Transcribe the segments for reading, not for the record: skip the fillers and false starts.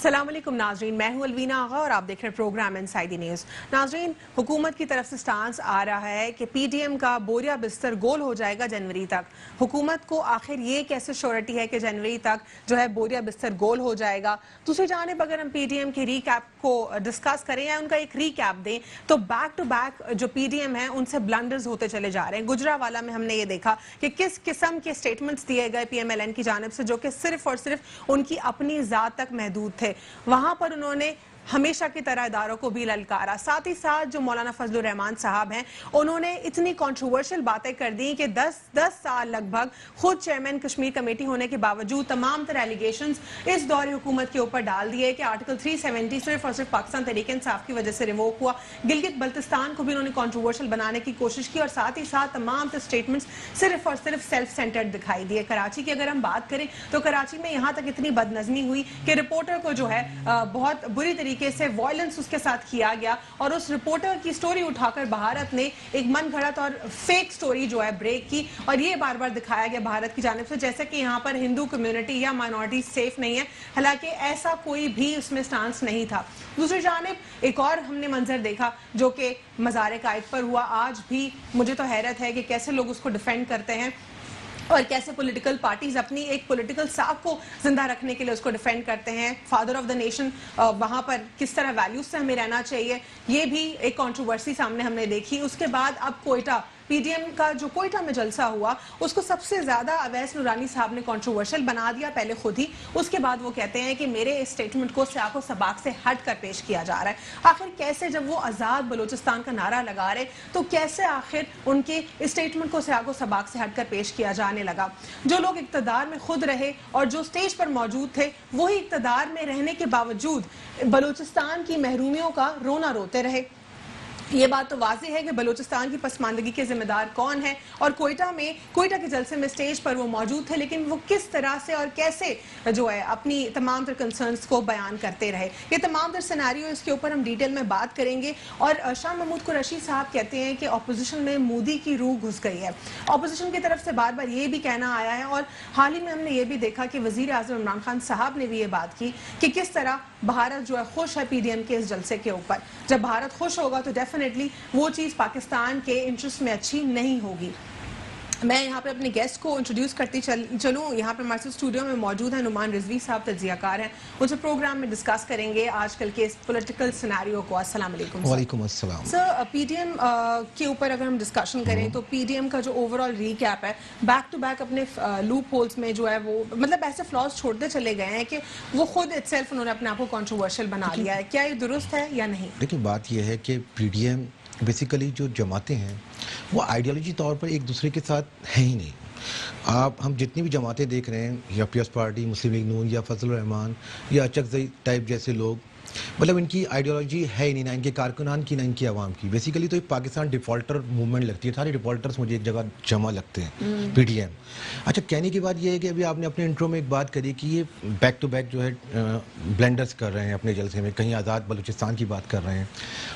السلام علیکم ناظرین، میں ہوں الوینا آغا اور آپ دیکھ رہے ہیں پروگرام انسائیڈ دی نیوز۔ ناظرین، حکومت کی طرف سے سٹانس آ رہا ہے کہ پی ڈی ایم کا بوریا بستر گول ہو جائے گا جنوری تک۔ حکومت کو آخر یہ کیسے شورٹی ہے کہ جنوری تک جو ہے بوریا بستر گول ہو جائے گا؟ دوسری جانب اگر ہم پی ڈی ایم کی ری کیپ کو ڈسکس کریں یا ان کا ایک ری کیپ دیں تو بیک ٹو بیک جو پی ڈی ایم ہے ان سے بلنڈرز ہوتے چلے جا رہے ہیں۔ گجرانوالہ میں ہم نے یہ دیکھا کہ کس قسم کے سٹیٹمنٹس دیے گئے پی ایم ایل این کی جانب سے جو کہ صرف اور صرف ان کی اپنی ذات تک محدود تھے۔ وہاں پر انہوں نے ہمیشہ کی طرح اداروں کو بھی للکارا، ساتھ ہی ساتھ جو مولانا فضل الرحمان صاحب ہیں انہوں نے اتنی کنٹروورشل باتیں کر دی کہ 10 سال لگ بھگ خود چیئرمین کشمیر کمیٹی ہونے کے باوجود تمام تر ایلیگیشنز اس دور حکومت کے اوپر ڈال دیے کہ آرٹیکل 370 صرف اور صرف پاکستان تحریک انصاف کی وجہ سے ریووک ہوا۔ گلگت بلتستان کو بھی انہوں نے کنٹروورشل بنانے کی کوشش کی اور ساتھ ہی ساتھ تمام تر سٹیٹمنٹس صرف اور صرف سیلف سینٹرڈ دکھائی دیے۔ کراچی کی اگر ہم بات کریں تو کراچی میں یہاں تک اتنی بد نظمی ہوئی کہ رپورٹر کو جو ہے بہت بری طریقے سے وائلنس اس کے ساتھ کیا گیا اور اس رپورٹر کی سٹوری اٹھا کر بھارت نے ایک من گھڑت اور فیک سٹوری جو ہے بریک کی اور یہ بار بار دکھایا گیا بھارت کی جانب سے جیسے کہ یہاں پر ہندو کمیونٹی یا مائنورٹی سیف نہیں ہے، حالانکہ ایسا کوئی بھی اس میں سٹانس نہیں تھا۔ دوسری جانب ایک اور ہم نے منظر دیکھا جو کہ مزار قائد پر ہوا۔ آج بھی مجھے تو حیرت ہے کہ کیسے لوگ اس کو ڈیفینڈ کرتے ہیں اور کیسے پولیٹیکل پارٹیز اپنی ایک پولیٹیکل ساکھ کو زندہ رکھنے کے لیے اس کو ڈیفینڈ کرتے ہیں۔ فادر آف دا نیشن، وہاں پر کس طرح ویلیوز سے ہمیں رہنا چاہیے، یہ بھی ایک کنٹروورسی سامنے ہم نے دیکھی۔ اس کے بعد اب کوئٹہ پی ڈی ایم کا جو کوئٹہ میں جلسہ ہوا اس کو سب سے زیادہ اویس نورانی صاحب نے کنٹروورشل بنا دیا پہلے خود ہی، اس کے بعد وہ کہتے ہیں کہ میرے اس سٹیٹمنٹ کو سیاق و سباق سے ہٹ کر پیش کیا جا رہا ہے۔ آخر کیسے جب وہ آزاد بلوچستان کا نعرہ لگا رہے تو کیسے آخر ان کے اسٹیٹمنٹ کو سیاق و سباق سے ہٹ کر پیش کیا جانے لگا؟ جو لوگ اقتدار میں خود رہے اور جو سٹیج پر موجود تھے وہی اقتدار میں رہنے کے باوجود بلوچستان کی محرومیوں کا رونا روتے رہے۔ یہ بات تو واضح ہے کہ بلوچستان کی پسماندگی کے ذمہ دار کون ہیں اور کوئٹہ کے جلسے میں سٹیج پر وہ موجود تھے، لیکن وہ کس طرح سے اور کیسے جو ہے اپنی تمام تر کنسرنز کو بیان کرتے رہے۔ یہ تمام تر سیناریو اس کے اوپر ہم ڈیٹیل میں بات کریں گے۔ اور شاہ محمود قریشی صاحب کہتے ہیں کہ اپوزیشن میں مودی کی روح گھس گئی ہے۔ اپوزیشن کی طرف سے بار بار یہ بھی کہنا آیا ہے اور حال ہی میں ہم نے یہ بھی دیکھا کہ وزیر اعظم عمران خان صاحب نے بھی یہ بات کی کہ کس طرح بھارت جو ہے خوش ہے پی ڈی ایم کے اس جلسے کے اوپر۔ جب بھارت خوش ہوگا تو ڈیفینیٹلی وہ چیز پاکستان کے انٹرسٹ میں اچھی نہیں ہوگی۔ میں یہاں پہ اپنے گیسٹ کو انٹروڈیوس کرتی چلوں۔ یہاں پہ ہمارے اسٹوڈیو میں موجود ہیں نعمان رضوی صاحب، تجزیہ کار ہیں، ان سے پروگرام میں ڈسکس کریں گے آج کل کے اس پولیٹیکل سیناریو کو۔ السلام علیکم۔ وعلیکم السلام سر، پی ڈی ایم کے اوپر اگر ہم ڈسکشن کریں تو پی ڈی ایم کا جو اوور آل ری کیپ ہے بیک ٹو بیک اپنے لوپ ہولز میں جو ہے وہ مطلب ایسے فلاز چھوڑتے چلے گئے ہیں کہ وہ خود اٹ سیلف انہوں نے اپنے آپ کو کنٹروورشل بنا لیا ہے۔ کیا یہ درست ہے یا نہیں؟ لیکن بات یہ ہے کہ پی ڈی ایم بیسیکلی جو جماعتیں ہیں وہ آئیڈیالوجی طور پر ایک دوسرے کے ساتھ ہیں ہی نہیں۔ ہم جتنی بھی جماعتیں دیکھ رہے ہیں یا پیپلز پارٹی، مسلم لیگ نون یا فضل الرحمان یا اچکزئی ٹائپ جیسے لوگ، مطلب ان کی آئیڈیالوجی ہے ہی نہیں، نہ ان کے کارکنان کی نہ ان کی عوام کی۔ بیسیکلی تو ایک پاکستان ڈیفالٹر موومنٹ لگتی ہے، سارے ڈیفالٹرز مجھے ایک جگہ جمع لگتے ہیں پی ڈی ایم۔ اچھا، کہنے کی بات یہ ہے کہ ابھی آپ نے اپنے انٹرو میں ایک بات کری کہ یہ بیک ٹو بیک جو ہے بلینڈرز کر رہے ہیں اپنے جلسے میں، کہیں آزاد بلوچستان کی بات کر رہے ہیں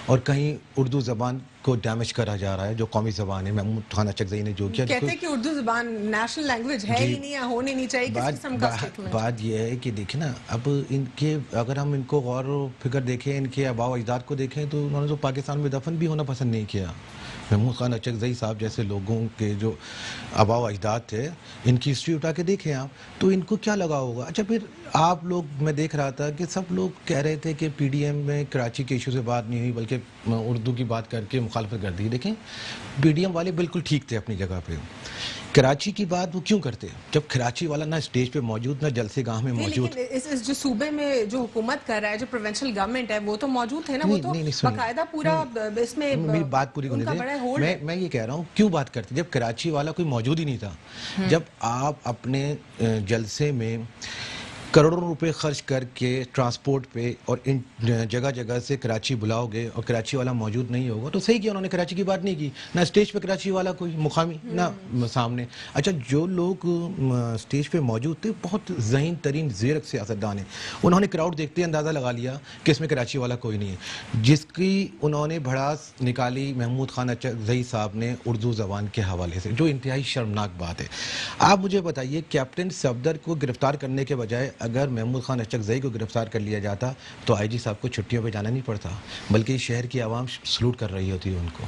اور کہیں اردو زبان کو ڈیمیج کرا جا رہا ہے جو قومی زبان ہے۔ محمود خان اچکزئی نے جو کیا، کہتے ہیں کہ اردو زبان نیشنل لینگویج ہے ہی نہیں یا ہونے نہیں چاہیے، کس قسم کا اسٹیٹمنٹ؟ بات یہ ہے کہ دیکھیں نا، اب ان کے اگر ہم ان کو غور و فکر دیکھیں، ان کے آباء و اجداد کو دیکھیں تو انہوں نے تو پاکستان میں دفن بھی ہونا پسند نہیں کیا۔ محمود خان اچکزئی صاحب جیسے لوگوں کے جو آباء و اجداد تھے، ان کی ہسٹری اٹھا کے دیکھیں آپ تو ان کو کیا لگا ہوگا۔ اچھا، پھر آپ لوگ، میں دیکھ رہا تھا کہ سب لوگ کہہ رہے تھے کہ پی ڈی ایم میں کراچی کے ایشو سے بات نہیں ہوئی بلکہ اردو کی بات کر کے مخالفت کر دی۔ دیکھیں، پی ڈی ایم والے بالکل ٹھیک تھے اپنی جگہ پہ۔ کراچی کی بات وہ کیوں کرتے جب کراچی والا نہ اسٹیج پہ موجود نہ جلسے گاہ میں موجود؟ اس جو صوبے میں جو حکومت کر رہا ہے، جو پروونشل گورنمنٹ ہے، وہ تو موجود ہے نا، وہ تو باقاعدہ پورا اس میں میری بات پوری ہونے دیں۔ میں یہ کہہ رہا ہوں کیوں بات کرتے جب کراچی والا کوئی موجود ہی نہیں تھا۔ جب آپ اپنے جلسے میں کروڑوں روپے خرچ کر کے ٹرانسپورٹ پہ اور ان جگہ جگہ سے کراچی بلاؤ گے اور کراچی والا موجود نہیں ہوگا تو صحیح کیا، انہوں نے کراچی کی بات نہیں کی، نہ اسٹیج پہ کراچی والا کوئی مقامی نہ سامنے۔ اچھا، جو لوگ اسٹیج پہ موجود تھے بہت ذہین ترین زیرک سیاستدان ہیں، انہوں نے کراؤڈ دیکھتے اندازہ لگا لیا کہ اس میں کراچی والا کوئی نہیں ہے، جس کی انہوں نے بھڑاس نکالی محمود خان اچکزئی صاحب نے اردو زبان کے حوالے سے، جو انتہائی شرمناک بات ہے۔ آپ مجھے بتائیے، کیپٹن صفدر کو گرفتار کرنے کے بجائے اگر محمود خان اچکزئی کو گرفتار کر لیا جاتا تو آئی جی صاحب کو چھٹیوں پہ جانا نہیں پڑتا، بلکہ شہر کی عوام سلوٹ کر رہی ہوتی ہے ان کو.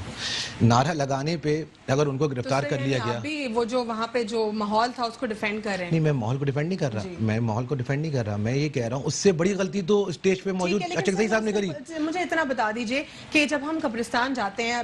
نعرہ لگانے پہ اگر ان کو گرفتار کر لیا گیا. ابھی وہ جو وہاں پہ جو ماحول تھا اس کو ڈیفینڈ کر رہے ہیں. نہیں، میں ماحول کو ڈیفینڈ نہیں کر رہا، میں ماحول کو ڈیفینڈ نہیں کر رہا، میں یہ کہہ رہا ہوں اس سے بڑی غلطی تو اسٹیج پہ موجود اچکزئی صاحب نے کری. مجھے اتنا بتا دیجئے کہ جب ہم قبرستان جاتے ہیں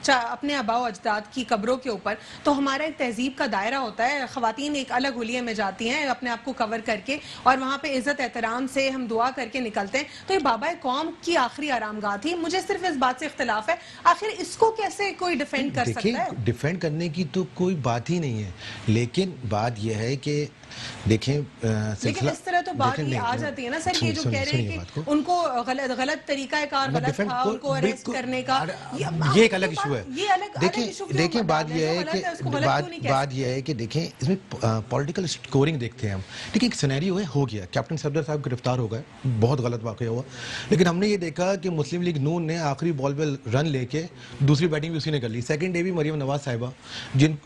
اپنے آباء و اجداد کی قبروں کے اوپر، تو ہمارا ایک تہذیب کا دائرہ ہوتا ہے. خواتین ایک الگ حلیے میں جاتی ہیں اپنے آپ کو کور کر کے، اور وہاں پہ عزت احترام سے ہم دعا کر کے نکلتے ہیں. تو یہ بابا قوم کی آخری آرام گاہ تھی. مجھے صرف اس بات سے اختلاف ہے، آخر اس کو کیسے کوئی ڈیفینڈ کر سکتا ہے؟ ڈیفینڈ کرنے کی تو کوئی بات ہی نہیں ہے، لیکن بات یہ ہے کہ دیکھیں لیکن اس طرح تو بات یہ آ جاتی ہے نا سر، یہ جو کہہ رہے ہیں کہ ان کو غلط طریقہ کار غلط تھا ان کو اریسٹ کرنے کا، یہ ایک الگ ایشو ہے. دیکھیں بات یہ ہے کہ دیکھیں اس میں پولیٹیکل اسکورنگ دیکھتے ہیں ہم. دیکھیں ایک سینیریو ہے، ہو گیا کیپٹن صفدر صاحب گرفتار ہو گئے، بہت غلط واقعہ ہوا، لیکن ہم نے یہ دیکھا کہ مسلم لیگ نون نے آخری بال پہ رن لے کے دوسری بیٹنگ بھی اسی نے کر لی. سیکنڈ ڈے بھی مریم نواز صاحبہ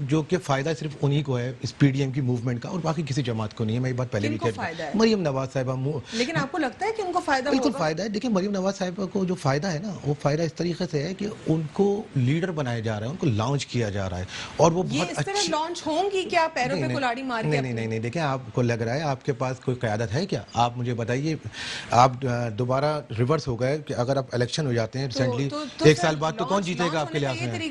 جو کہ فائدہ صرف انہی کو ہے اس پی ڈی ایم کی موومنٹ کا، اور باقی کسی جماعت کو نہیں ہے. میں یہ بات پہلے بھی کہہ رہا ہوں، مریم نواز صاحبہ. لیکن آپ کو لگتا ہے کہ ان کو فائدہ ہوگا؟ بالکل فائدہ ہے. دیکھیں مریم نواز صاحبہ کو جو فائدہ ہے نا، وہ فائدہ اس طریقے سے ہے کہ ان کو لیڈر بنایا جا رہا ہے، ان کو لانچ کیا جا رہا ہے، اور وہ بہت اس طرح لانچ ہوں گی کیا پیروں پہ کلاڑی مار کے؟ نہیں. دیکھیں آپ کو لگ رہا ہے آپ کے پاس کوئی قیادت ہے کیا؟ آپ مجھے بتائیے، آپ دوبارہ ریورس ہو گئے کہ اگر آپ الیکشن ہو جاتے ہیں ریسنٹلی 1 سال بعد، تو کون جیتے گا آپ کے لحاظ میں؟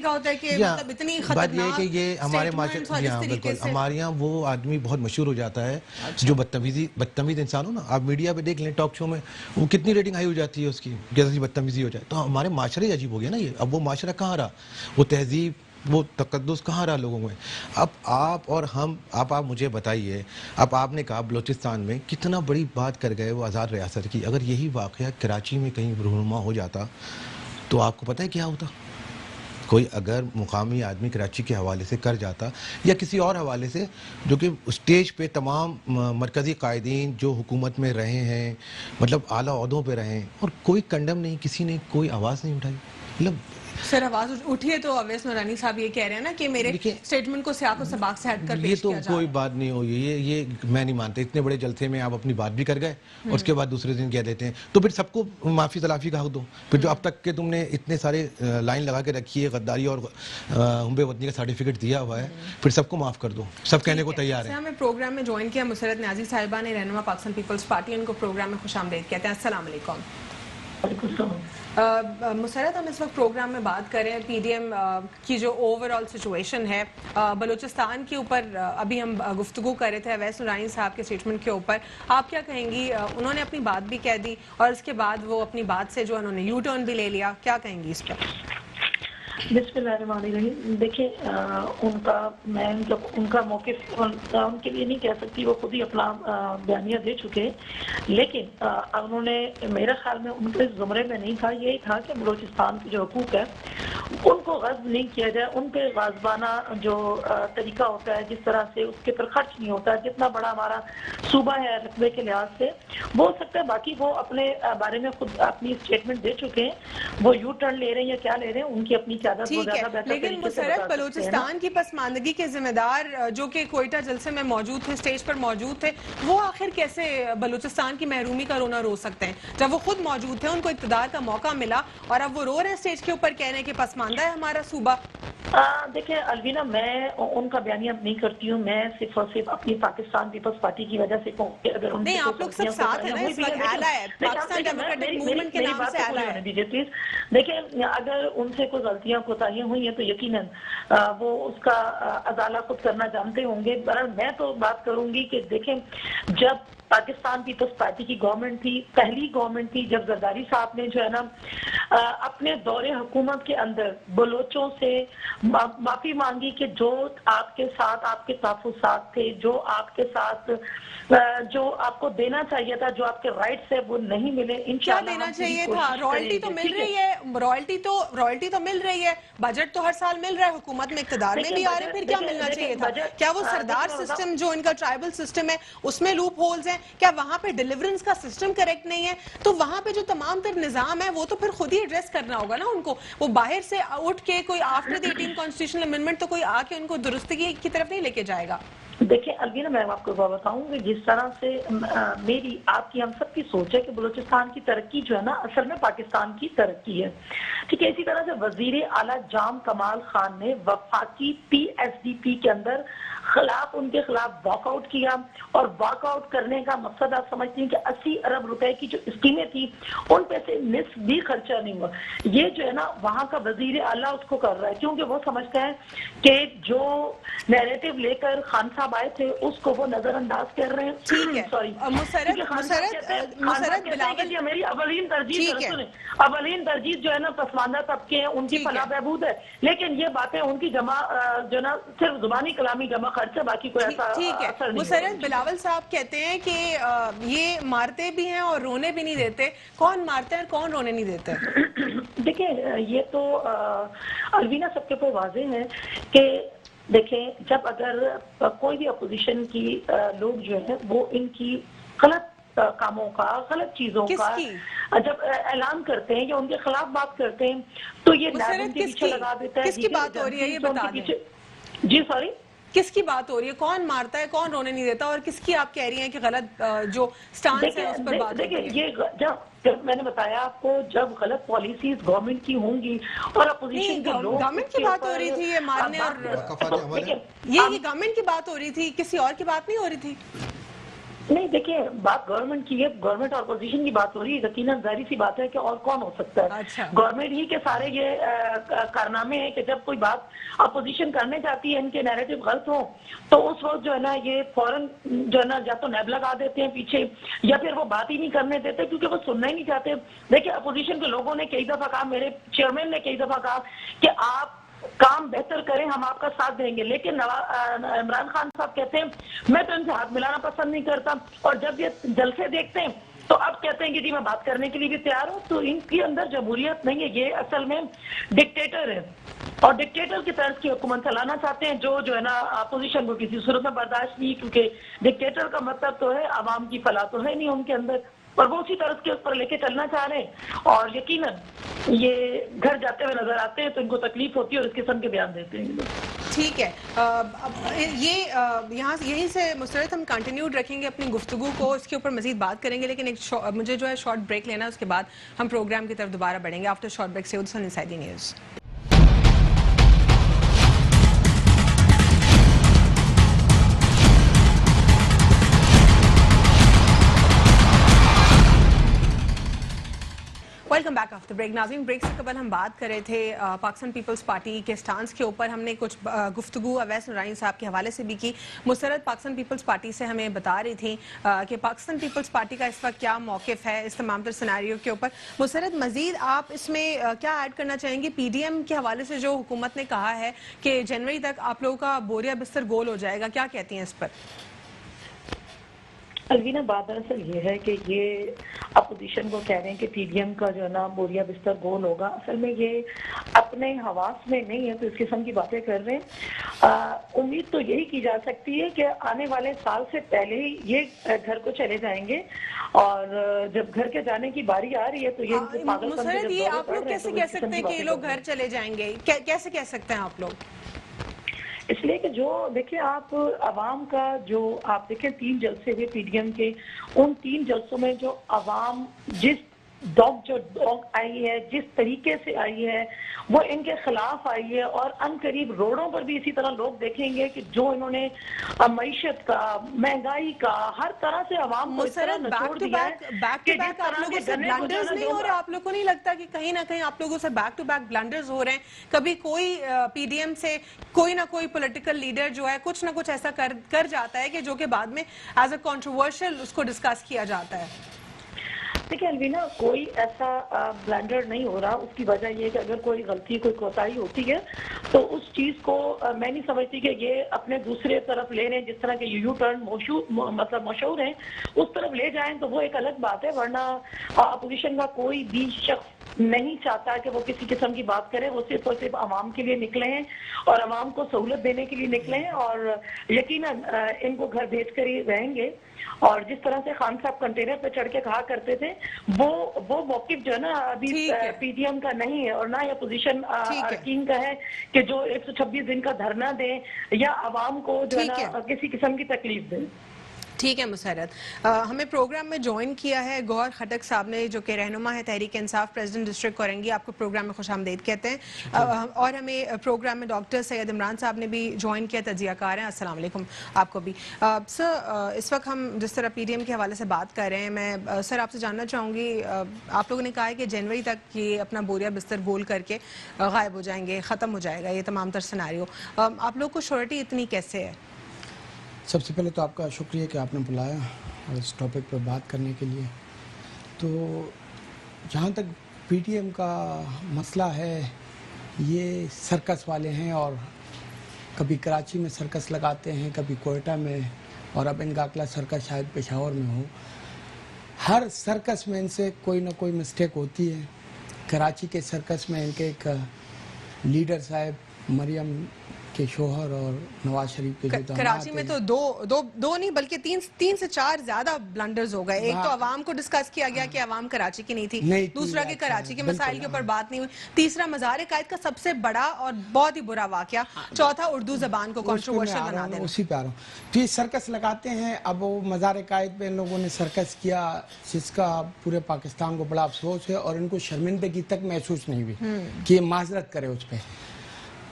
بات یہ ہے کہ یہ ہمارے معاشرے، بالکل ہمارے یہاں وہ آدمی بہت مشہور ہو جاتا ہے جو بدتمیز انسان ہو نا. آپ میڈیا پہ دیکھ لیں، ٹاک شو میں وہ کتنی ریٹنگ ہائی ہو جاتی ہے اس کی، جیسے بدتمیزی ہو جائے. تو ہمارے معاشرے ہی عجیب ہو گیا نا یہ. اب وہ معاشرہ کہاں رہا، وہ تہذیب، وہ تقدس کہاں رہا لوگوں میں؟ اب آپ اور ہم، آپ مجھے بتائیے، اب آپ نے کہا بلوچستان میں کتنا بڑی بات کر گئے وہ آزاد ریاست کی. اگر یہی واقعہ کراچی میں کہیں رونما ہو جاتا تو آپ کو پتہ ہے کیا ہوتا؟ کوئی اگر مقامی آدمی کراچی کے حوالے سے کر جاتا یا کسی اور حوالے سے، جو کہ اسٹیج پہ تمام مرکزی قائدین جو حکومت میں رہے ہیں، مطلب اعلیٰ عہدوں پہ رہے ہیں، اور کوئی کنڈم نہیں، کسی نے کوئی آواز نہیں اٹھائی. مطلب سر آواز اٹھی ہے تو اویس نورانی صاحب یہ کہہ رہے ہیں نا کہ میرے سٹیٹمنٹ کو سیاق و سباق سے ہٹ کر پیش کیا جا رہا ہے. یہ تو کوئی بات نہیں ہوئی، یہ میں نہیں مانتا. اتنے بڑے جلسے میں آپ اپنی بات بھی کر گئے اور اس کے بعد دوسرے دن کہہ دیتے ہیں، تو پھر سب کو معافی تلافی کا حق دو. پھر جو اب تک کہ تم نے اتنے سارے لائن لگا کے رکھی ہے، غداری اور حب وطنی کا سرٹیفکیٹ دیا ہوا ہے، پھر سب کو معاف کر دو. سب کہنے کو تیار ہیں. ہمیں پروگرام میں جوائن کیا مسرت نیازی صاحبہ نے، رہنما پاکستان پیپلز پارٹی، ان کو پروگرام میں خوش آمدید کہتے ہیں. السلام علیکم. مسرت، ہم اس وقت پروگرام میں بات کر رہے ہیں پی ڈی ایم کی جو اوور آل سچویشن ہے بلوچستان کے اوپر. ابھی ہم گفتگو کر رہے تھے اویس نورانی صاحب کے اسٹیٹمنٹ کے اوپر. آپ کیا کہیں گی؟ انہوں نے اپنی بات بھی کہہ دی اور اس کے بعد وہ اپنی بات سے جو انہوں نے یو ٹرن بھی لے لیا. کیا کہیں گی اس پر؟ بسم اللہ الرحمن الرحیم. دیکھیں ان کا موقف ان کے لیے نہیں کہہ سکتی، وہ خود ہی اپنا بیانیہ دے چکے، لیکن انہوں نے میرے خیال میں ان کے زمرے میں نہیں تھا. یہی تھا کہ بلوچستان کی جو حقوق ہے ان کو غصب نہیں کیا جائے، ان پہ غازبانہ جو طریقہ ہوتا ہے، جس طرح سے اس کے پر خرچ نہیں ہوتا. جتنا بڑا ہمارا صوبہ ہے رقبے کے لحاظ سے، وہ ہو سکتا ہے باقی وہ اپنے بارے میں خود اپنی اسٹیٹمنٹ دے چکے ہیں. وہ یو ٹرن لے رہے ہیں یا کیا لے رہے ہیں، ان کی اپنی قیادت وہ زیادہ بہتر. لیکن مسرت، بلوچستان کی پسماندگی کے ذمہ دار جو کہ کوئٹہ جلسے میں موجود تھے، اسٹیج پر موجود تھے، وہ آخر کیسے بلوچستان کی محرومی کا رونا رو سکتے ہیں جب وہ خود موجود تھے، ان کو اقتدار کا موقع ملا اور اب وہ رو رہے ہیں اسٹیج کے اوپر، کہہ رہے ہیں کہ پسماندہ ہے ہمارا صوبہ؟ دیکھیں الوینا، میں ان کا بیانیہ نہیں کرتی ہوں. میں صرف اور صرف اپنی پاکستان پیپلز پارٹی کی وجہ سے کہوں کہ اگر ان نہیں، آپ لوگ سب ساتھ ہیں نا اس وقت، اعلیٰ ہے پاکستان ڈیموکریٹک موومنٹ کے نام سے اعلیٰ ہے. دیکھیں اگر ان سے کوئی غلطیاں کوتاہیاں ہوئی ہیں تو یقیناً وہ اس کا ازالہ خود کرنا جانتے ہوں گے. میں تو بات کروں گی کہ دیکھیں، جب پاکستان پیپلز پارٹی کی گورنمنٹ تھی، پہلی گورنمنٹ تھی، جب زرداری صاحب نے جو ہے نا اپنے دور حکومت کے اندر بلوچوں سے معافی مانگی کہ جو آپ کے ساتھ آپ کے تحفظات تھے، جو آپ کے ساتھ جو آپ کو دینا چاہیے تھا، جو آپ کے رائٹس ہے وہ نہیں ملے. کیا دینا چاہیے تھا؟ رائلٹی تو مل رہی ہے، رائلٹی تو مل رہی ہے، بجٹ تو ہر سال مل رہا ہے، حکومت میں اقتدار میں بھی آ رہے ہیں، پھر کیا ملنا چاہیے تھا؟ کیا وہ سردار سسٹم جو ان کا ٹرائبل سسٹم ہے اس میں لوپ ہولز ہیں؟ کیا وہاں پہ ڈیلیورنس کا سسٹم کریکٹ نہیں ہے؟ تو وہاں پہ جو تمام تر نظام ہے وہ تو پھر خود ہی ایڈریس کرنا ہوگا نا ان کو. وہ باہر سے اٹھ کے کوئی آفٹر دی 18 کانسٹیٹیوشنل امینڈمنٹ تو کوئی آ کے ان کو درستگی کی طرف نہیں لے کے جائے گا. دیکھیں الوینا، میں آپ کو بتاؤں کہ جس طرح سے میری آپ کی ہم سب کی سوچ ہے کہ بلوچستان کی ترقی جو ہے نا اصل میں پاکستان کی ترقی ہے، ٹھیک ہے. اسی طرح سے وزیر اعلیٰ جام کمال خان نے وفاقی PSDP کے اندر ان کے خلاف واک آؤٹ کیا، اور واک آؤٹ کرنے کا مقصد آپ سمجھتے ہیں کہ 80 ارب روپے کی جو اسکیمیں تھی ان پہ سے نصف بھی خرچہ نہیں ہوا. یہ جو ہے نا وہاں کا وزیر اعلیٰ اس کو کر رہا ہے کیونکہ وہ سمجھتا ہے کہ جو نیریٹو لے کر خان صاحب آئے تھے اس کو وہ نظر انداز کر رہے ہیں. ٹھیک ہے. سوری، مسرت بلاول میری اولین ترجیح اولین ترجیح جو ہے نا پسماندہ طبقے ہیں، ان کی فلاح بہبود ہے، لیکن یہ باتیں ان کی جمع جو ہے نا صرف زبانی کلامی جمع خرچ ہے، باقی کوئی ایسا اثر نہیں. مسرت بلاول صاحب کہتے ہیں کہ یہ مارتے بھی ہیں اور رونے بھی نہیں دیتے. کون مارتے ہیں اور کون رونے نہیں دیتے؟ دیکھیں یہ تو الوینا سب کے اوپر واضح ہے کہ دیکھیں جب اگر کوئی بھی اپوزیشن کی لوگ جو ہیں وہ ان کی غلط کاموں کا، غلط چیزوں کا جب اعلان کرتے ہیں یا ان کے خلاف بات کرتے ہیں تو یہ نائب ان کے پیچھے لگا دیتا ہے. کس کی بات ہو رہی ہے یہ بتا دیں. جی سوری، کس کی بات ہو رہی ہے؟ کون مارتا ہے، کون رونے نہیں دیتا، اور کس کی آپ کہہ رہی ہیں کہ غلط جو سٹانس ہے اس پر بات ہوتی ہے؟ دیکھیں یہ جب میں نے بتایا آپ کو، جب غلط پالیسیز گورنمنٹ کی ہوں گی اور اپوزیشن کے لوگ، گورنمنٹ کی بات ہو رہی تھی یہ مارنے، اور یہ گورنمنٹ کی بات ہو رہی تھی، کسی اور کی بات نہیں ہو رہی تھی. نہیں دیکھیں بات گورنمنٹ کی ہے، گورنمنٹ اور اپوزیشن کی بات ہو رہی ہے. یقیناً ظاہری سی بات ہے کہ اور کون ہو سکتا ہے. گورنمنٹ ہی کے سارے یہ کارنامے ہیں کہ جب کوئی بات اپوزیشن کرنے جاتی ہے، ان کے نیریٹو غلط ہوں تو اس وقت جو ہے نا یہ فوراً جو ہے نا یا تو نیب لگا دیتے ہیں پیچھے، یا پھر وہ بات ہی نہیں کرنے دیتے کیونکہ وہ سننا ہی نہیں چاہتے. دیکھیں اپوزیشن کے لوگوں نے کئی دفعہ کہا، میرے چیئرمین نے کئی دفعہ کہا کہ آپ کام بہتر کریں، ہم آپ کا ساتھ دیں گے، لیکن عمران خان صاحب کہتے ہیں میں تو ان سے ہاتھ ملانا پسند نہیں کرتا، اور جب یہ جلسے دیکھتے ہیں تو اب کہتے ہیں کہ جی میں بات کرنے کے لیے بھی تیار ہوں. تو ان کے اندر جمہوریت نہیں ہے، یہ اصل میں ڈکٹیٹر ہے، اور ڈکٹیٹر کی طرز کی حکومت چلانا چاہتے ہیں جو ہے نا اپوزیشن کو کسی صورت میں برداشت نہیں، کیونکہ ڈکٹیٹر کا مطلب تو ہے عوام کی فلاح تو ہے نہیں ان کے اندر، اور وہ اسی طرز کے اوپر لے کے چلنا چاہ رہے ہیں. اور یقیناً یہ گھر جاتے ہوئے نظر آتے ہیں تو ان کو تکلیف ہوتی ہے اور اس قسم کے بیان دیتے ہیں. ٹھیک ہے. یہ یہاں یہیں سے مسرت ہم کنٹینیوڈ رکھیں گے اپنی گفتگو کو، اس کے اوپر مزید بات کریں گے، لیکن ایک مجھے جو ہے شارٹ بریک لینا ہے، اس کے بعد ہم پروگرام کی طرف دوبارہ بڑھیں گے. آفٹر شارٹ بریک سے inside news. Welcome back after break. ناظرین بریک سے قبل ہم بات کر رہے تھے پاکستان پیپلز پارٹی کے سٹانس کے اوپر. ہم نے کچھ گفتگو اویس نورانی صاحب کے حوالے سے بھی کی. مسرت پاکستان پیپلز پارٹی سے ہمیں بتا رہی تھی کہ پاکستان پیپلز پارٹی کا اس وقت کیا موقف ہے اس تمام تر سیناریو کے اوپر. مسرت مزید آپ اس میں کیا ایڈ کرنا چاہیں گے؟ PDM کے حوالے سے جو حکومت نے کہا ہے کہ جنوری تک آپ لوگوں کا بوریا بستر گول ہو جائے گا، کیا کہتی ہیں اس پر؟ الوینا بات دراصل یہ ہے کہ یہ اپوزیشن کو کہہ رہے ہیں کہ PDM کا جو ہے نا بوریا بستر گول ہوگا. اصل میں یہ اپنے حواس میں نہیں ہے تو اس قسم کی باتیں کر رہے ہیں. امید تو یہی کی جا سکتی ہے کہ آنے والے سال سے پہلے ہی یہ گھر کو چلے جائیں گے، اور جب گھر کے جانے کی باری آ رہی ہے تو یہ مسرت یہ آپ لوگ کیسے کہہ سکتے ہیں کہ یہ لوگ گھر چلے جائیں گے؟ کیسے کہہ سکتے ہیں آپ لوگ؟ اس لیے کہ جو دیکھیں آپ عوام کا جو آپ دیکھیں 3 جلسے ہوئے PDM کے، ان 3 جلسوں میں جو عوام جس ڈاگ آئی ہے، جس طریقے سے آئی ہے وہ ان کے خلاف آئی ہے، اور ان قریب روڈوں پر بھی اسی طرح لوگ دیکھیں گے کہ جو انہوں نے معیشت کا، مہنگائی کا، ہر طرح سے عوام کو اس طرح نچوڑ دیا ہے کہ بیک آپ لوگوں سے بلنڈرز نہیں ہو رہے. آپ لوگوں کو نہیں لگتا کہ کہیں نہ کہیں آپ لوگوں سے بیک ٹو بیک بلنڈرز ہو رہے ہیں؟ کبھی کوئی PDM سے کوئی نہ کوئی پولیٹیکل لیڈر جو ہے کچھ نہ کچھ ایسا کر جاتا ہے کہ جو کہ بعد میں ایز اے کنٹروورشل اس کو ڈسکس کیا جاتا ہے. دیکھیں الوینا کوئی ایسا بلنڈر نہیں ہو رہا. اس کی وجہ یہ ہے کہ اگر کوئی غلطی، کوئی کوتاہی ہوتی ہے تو اس چیز کو میں نہیں سمجھتی کہ یہ اپنے دوسرے طرف لے رہے ہیں، جس طرح کے یو ٹرن مشہور ہیں اس طرف لے جائیں تو وہ ایک الگ بات ہے. ورنہ اپوزیشن کا کوئی بھی شخص نہیں چاہتا کہ وہ کسی قسم کی بات کرے. وہ صرف اور صرف عوام کے لیے نکلے ہیں اور عوام کو سہولت دینے کے لیے نکلے ہیں, اور یقیناً ان کو گھر بھیج کر ہی رہیں گے. اور جس طرح سے خان صاحب کنٹینر پہ چڑھ کے کہا کرتے تھے, وہ موقف جو ہے نا ابھی پی ڈی ایم کا نہیں ہے, اور نہ یہ پوزیشن اراکین کا ہے کہ جو 126 دن کا دھرنا دیں یا عوام کو جو ہے نا کسی قسم کی تکلیف دیں. ٹھیک ہے مسرت, ہمیں پروگرام میں جوائن کیا ہے گوہر خٹک صاحب نے, جو کہ رہنما ہے تحریک انصاف, پریزیڈنٹ ڈسٹرکٹ کورنگی. آپ کو پروگرام میں خوش آمدید کہتے ہیں. اور ہمیں پروگرام میں ڈاکٹر سید عمران صاحب نے بھی جوائن کیا, تجزیہ کار ہیں. السلام علیکم آپ کو بھی. سر, اس وقت ہم جس طرح پی ڈی ایم کے حوالے سے بات کر رہے ہیں, میں سر آپ سے جاننا چاہوں گی, آپ لوگوں نے کہا ہے کہ جنوری تک یہ اپنا بوریا بستر گول کر کے غائب ہو جائیں گے, ختم ہو جائے گا یہ تمام تر سیناریو. آپ لوگ کو شیورٹی اتنی کیسے ہے؟ سب سے پہلے تو آپ کا شکریہ کہ آپ نے بلایا اور اس ٹاپک پہ بات کرنے کے لیے. تو جہاں تک پی ٹی ایم کا مسئلہ ہے, یہ سرکس والے ہیں, اور کبھی کراچی میں سرکس لگاتے ہیں, کبھی کوئٹہ میں, اور اب ان کا اگلا سرکس شاید پشاور میں ہو. ہر سرکس میں ان سے کوئی نہ کوئی مسٹیک ہوتی ہے. کراچی کے سرکس میں ان کے ایک لیڈر صاحب مریم کے شوہر اور نواز شریف کے جو داماد کراچی میں تو دو نہیں بلکہ تین سے چار زیادہ بلنڈرز ہو گئے. ایک تو عوام کو ڈسکس کیا گیا کہ عوام کراچی کی نہیں تھی, دوسرا کہ کراچی کے مسائل کے اوپر بات نہیں ہوئی, تیسرا مزار قائد کا سب سے بڑا اور بہت ہی برا واقعہ, چوتھا اردو زبان کو کنٹروورشل بنا دینا. اسی پہ آ رہا ہوں. تو یہ سرکس لگاتے ہیں. اب وہ مزار قائد پہ ان لوگوں نے سرکس کیا, جس کا پورے پاکستان کو بڑا افسوس ہے, اور ان کو شرمندگی تک محسوس نہیں ہوئی کہ یہ معذرت کرے اس پہ.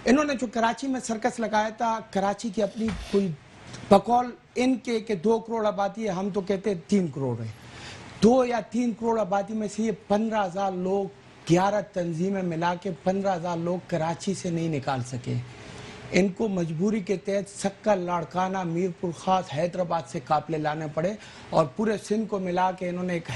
انہوں نے جو کراچی میں سرکس لگایا تھا, کراچی کی اپنی کوئی بقول ان کے کہ 2 کروڑ آبادی ہے, ہم تو کہتے 3 کروڑ ہے. 2 یا 3 کروڑ آبادی میں سے یہ 15,000 لوگ 11 تنظیمیں ملا کے 15,000 لوگ کراچی سے نہیں نکال سکے. ان کو مجبوری کے تحت سکر, لاڑکانہ, میرپور خاص, حیدرآباد سے قافلے لانے پڑے, اور پورے سندھ کو ملا کے انہوں نے ایک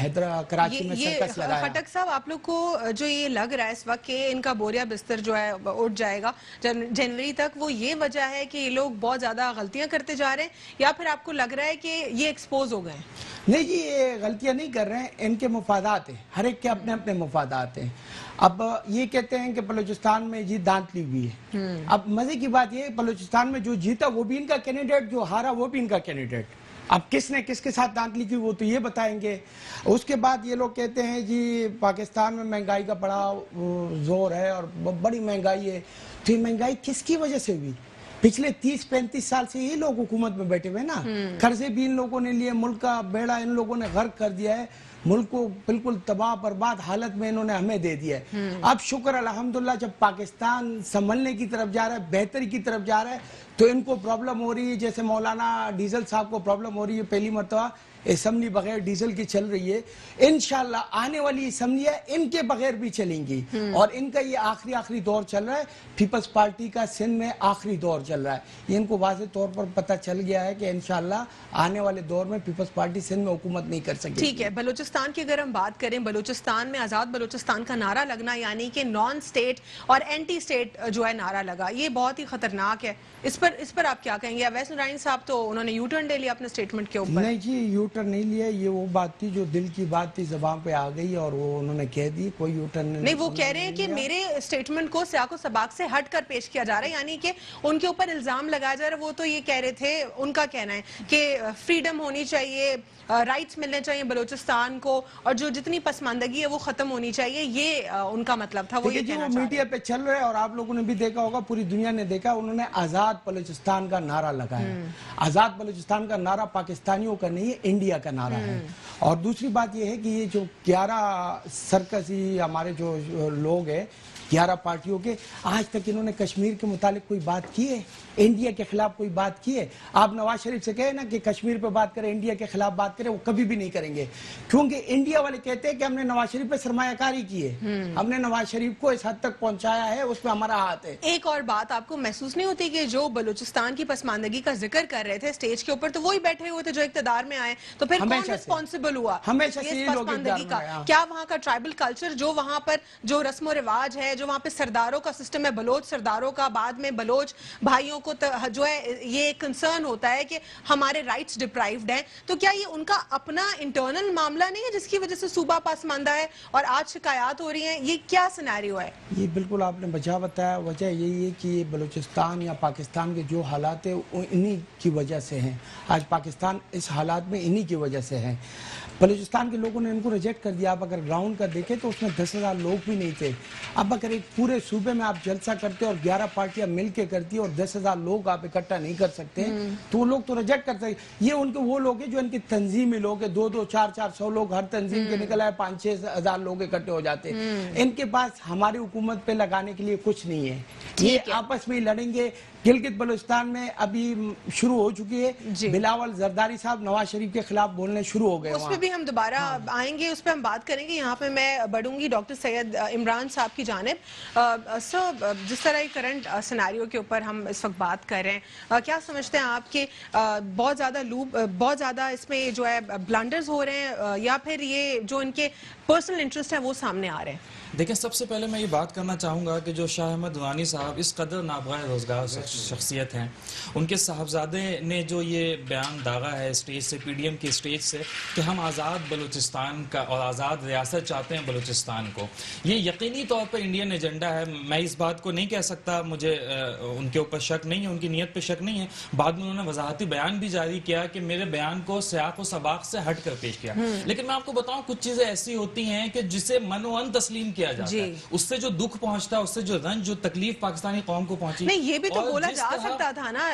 کراچی میں سرکس لگایا. خٹک صاحب, آپ لوگ کو جو یہ لگ رہا ہے اس وقت کہ ان کا بوریا بستر جو ہے اٹھ جائے گا جنوری تک, وہ یہ وجہ ہے کہ یہ لوگ بہت زیادہ غلطیاں کرتے جا رہے ہیں, یا پھر آپ کو لگ رہا ہے کہ یہ ایکسپوز ہو گئے ہیں؟ نہیں جی, یہ غلطیاں نہیں کر رہے ہیں, ان کے مفادات ہیں, ہر ایک کے اپنے اپنے مفادات ہیں. اب یہ کہتے ہیں کہ بلوچستان میں جیت دانتلی ہوئی ہے. اب مزے کی بات یہ ہے, بلوچستان میں جو جیتا وہ بھی ان کا کینڈیڈیٹ, جو ہارا وہ بھی ان کا کینڈیڈیٹ. اب کس نے کس کے ساتھ دانتلی کی وہ تو یہ بتائیں گے. اس کے بعد یہ لوگ کہتے ہیں جی پاکستان میں مہنگائی کا بڑا زور ہے اور بڑی مہنگائی ہے. تو یہ مہنگائی کس کی وجہ سے ہوئی؟ پچھلے 30-35 سال سے یہ لوگ حکومت میں بیٹھے ہوئے نا, قرضے بھی ان لوگوں نے لیے, ملک کا بیڑا ان لوگوں نے غرق کر دیا ہے, ملک کو بالکل تباہ برباد حالت میں انہوں نے ہمیں دے دیا ہے. اب شکر الحمدللہ جب پاکستان سنبھلنے کی طرف جا رہا ہے, بہتری کی طرف جا رہا ہے, تو ان کو پرابلم ہو رہی ہے, جیسے مولانا ڈیزل صاحب کو پرابلم ہو رہی ہے, پہلی مرتبہ اسمبلی بغیر ڈیزل کی چل رہی ہے. انشاءاللہ آنے والی اسمبلی ہے ان کے بغیر بھی چلیں گی, اور ان کا یہ آخری دور چل رہا ہے. پیپلز پارٹی کا سندھ میں آخری دور چل رہا ہے. یہ ان کو واضح طور پر پتہ چل گیا ہے کہ انشاءاللہ آنے والے دور میں پیپلز پارٹی سندھ میں حکومت نہیں کر سکے. ٹھیک ہے, بلوچستان کی اگر ہم بات کریں, بلوچستان میں آزاد بلوچستان کا نعرہ لگنا, یعنی کہ نان سٹیٹ اور اینٹی سٹیٹ جو ہے نعرہ لگا, یہ بہت ہی خطرناک ہے. اس پر آپ کیا کہیں گے؟ اویس نورانی صاحب تو انہوں نے یو ٹرن لے لیا اپنے سٹیٹمنٹ کے اوپر. نہیں جی, یو ٹرن نہیں لیا, یہ وہ بات تھی جو دل کی بات تھی زبان پہ آ گئی, اور وہ انہوں نے کہہ دی, کوئی یو ٹرن نہیں. وہ کہہ رہے ہیں کہ میرے سٹیٹمنٹ کو سیاق و سباق سے ہٹ کر پیش کیا جا رہا ہے, یعنی کہ ان کے اوپر الزام لگایا جا رہا ہے. وہ تو یہ کہہ رہے تھے, ان کا کہنا ہے کہ فریڈم ہونی چاہیے, رائٹس ملنے چاہیے بلوچستان کو, اور جو جتنی پسماندگی ہے وہ ختم ہونی چاہیے, یہ ان کا مطلب تھا. وہ یہ کہنا چاہ رہے ہیں. میڈیا پہ چل رہے ہیں, اور آپ لوگوں نے بھی دیکھا ہوگا, پوری دنیا نے دیکھا, انہوں نے آزاد بلوچستان کا نعرہ لگایا. آزاد بلوچستان کا نعرہ پاکستانیوں کا نہیں ہے, انڈیا کا نعرہ ہے. اور دوسری بات یہ ہے کہ یہ جو 11 سرکسی ہمارے جو لوگ ہیں, 11 پارٹیوں کے, آج تک انہوں نے کشمیر کے متعلق کوئی بات کی ہے؟ انڈیا کے خلاف کوئی بات کی ہے؟ آپ نواز شریف سے کہیں نا کہ کشمیر پہ بات کریں, انڈیا کے خلاف بات کریں, وہ کبھی بھی نہیں کریں گے. کیونکہ انڈیا والے کہتے ہیں کہ ہم نے نواز شریف پہ سرمایہ کاری کی ہے, ہم نے نواز شریف کو اس حد تک پہنچایا ہے, اس پہ ہمارا ہاتھ ہے. ایک اور بات, آپ کو محسوس نہیں ہوتی کہ جو بلوچستان کی پسماندگی کا ذکر کر رہے تھے اسٹیج کے اوپر, تو وہی بیٹھے ہوئے تھے جو اقتدار میں آئے, تو پھر کون ریسپانسبل ہوا ہمیشہ سے اس پسماندگی کا؟ کیا وہاں کا ٹرائبل کلچر, جو وہاں پر جو رسم و رواج ہے, ہے, جو وہاں پہ سرداروں کا سسٹم ہے, بلوچ سرداروں کا, بعد میں بلوچ بھائیوں کو جو ہے یہ کنسرن ہوتا ہے کہ ہمارے رائٹس ڈپرائیوڈ ہیں, تو کیا یہ ان کا اپنا انٹرنل معاملہ نہیں ہے جس کی وجہ سے صوبہ پسماندہ ہے اور آج شکایات ہو رہی ہیں؟ یہ کیا سینیریو ہے؟ یہ بالکل آپ نے بچا بتایا. وجہ یہی ہے کہ بلوچستان یا پاکستان کے جو حالات ہیں وہ انہی کی وجہ سے ہیں. آج پاکستان اس حالات میں انہی کی وجہ سے ہیں. بلوچستان کے لوگوں نے ان کو ریجیکٹ کر دیا. اب اگر گراؤنڈ کا دیکھیں تو اس میں 10,000 لوگ بھی نہیں تھے. اب اگر ایک پورے صوبے میں آپ جلسہ کرتے اور 11 پارٹیاں مل کے کرتی اور 10,000 لوگ آپ اکٹھا نہیں کر سکتے تو وہ لوگ تو ریجیکٹ کر سکتے. یہ ان کے وہ لوگ ہیں جو ان کی تنظیمی لوگ ہیں, 200 400 لوگ ہر تنظیم کے نکل آئے, 5-6 ہزار لوگ اکٹھے ہو جاتے. ان کے پاس ہماری حکومت پہ لگانے کے لیے کچھ نہیں ہے. یہ آپس میں لڑیں گے. گلگت بلوچستان میں ابھی شروع ہو چکی ہے. بلاول زرداری صاحب نواز شریف کے خلاف بولنے شروع ہو گئے. اس پہ بھی ہم دوبارہ آئیں گے, اس پہ ہم بات کریں گے. یہاں پہ میں بڑھوں گی ڈاکٹر سید عمران صاحب کی جانب. سر, جس طرح کرنٹ سیناریو کے اوپر ہم اس وقت بات کر رہے ہیں, کیا سمجھتے ہیں آپ کہ بہت زیادہ اس میں جو ہے بلنڈرز ہو رہے ہیں, یا پھر یہ جو ان کے پرسنل انٹرسٹ ہیں وہ سامنے آ رہے ہیں؟ دیکھیں, سب سے پہلے میں یہ بات کرنا چاہوں گا کہ جو شاہ احمد درانی صاحب اس قدر نابغہ روزگار شخصیت ہیں, ان کے صاحبزادے نے جو یہ بیان داغا ہے اسٹیج سے, پی ڈی ایم کی اسٹیج سے, کہ ہم آزاد بلوچستان کا اور آزاد ریاست چاہتے ہیں بلوچستان کو, یہ یقینی طور پر انڈین ایجنڈا ہے. میں اس بات کو نہیں کہہ سکتا, مجھے ان کے اوپر شک نہیں ہے, ان کی نیت پہ شک نہیں ہے. بعد میں انہوں نے وضاحتی بیان بھی جاری کیا کہ میرے بیان کو سیاق و سباق سے ہٹ کر پیش کیا. لیکن میں آپ کو بتاؤں, کچھ چیزیں ایسی ہوتی ہیں کہ جسے من و ان تسلیم کیا جاتا ہے, اس سے جو دکھ پہنچتا ہے, اس سے جو رنج, جو تکلیف پاکستانی قوم کو پہنچی, نہیں, یہ بھی تو بولا جا سکتا تھا نا.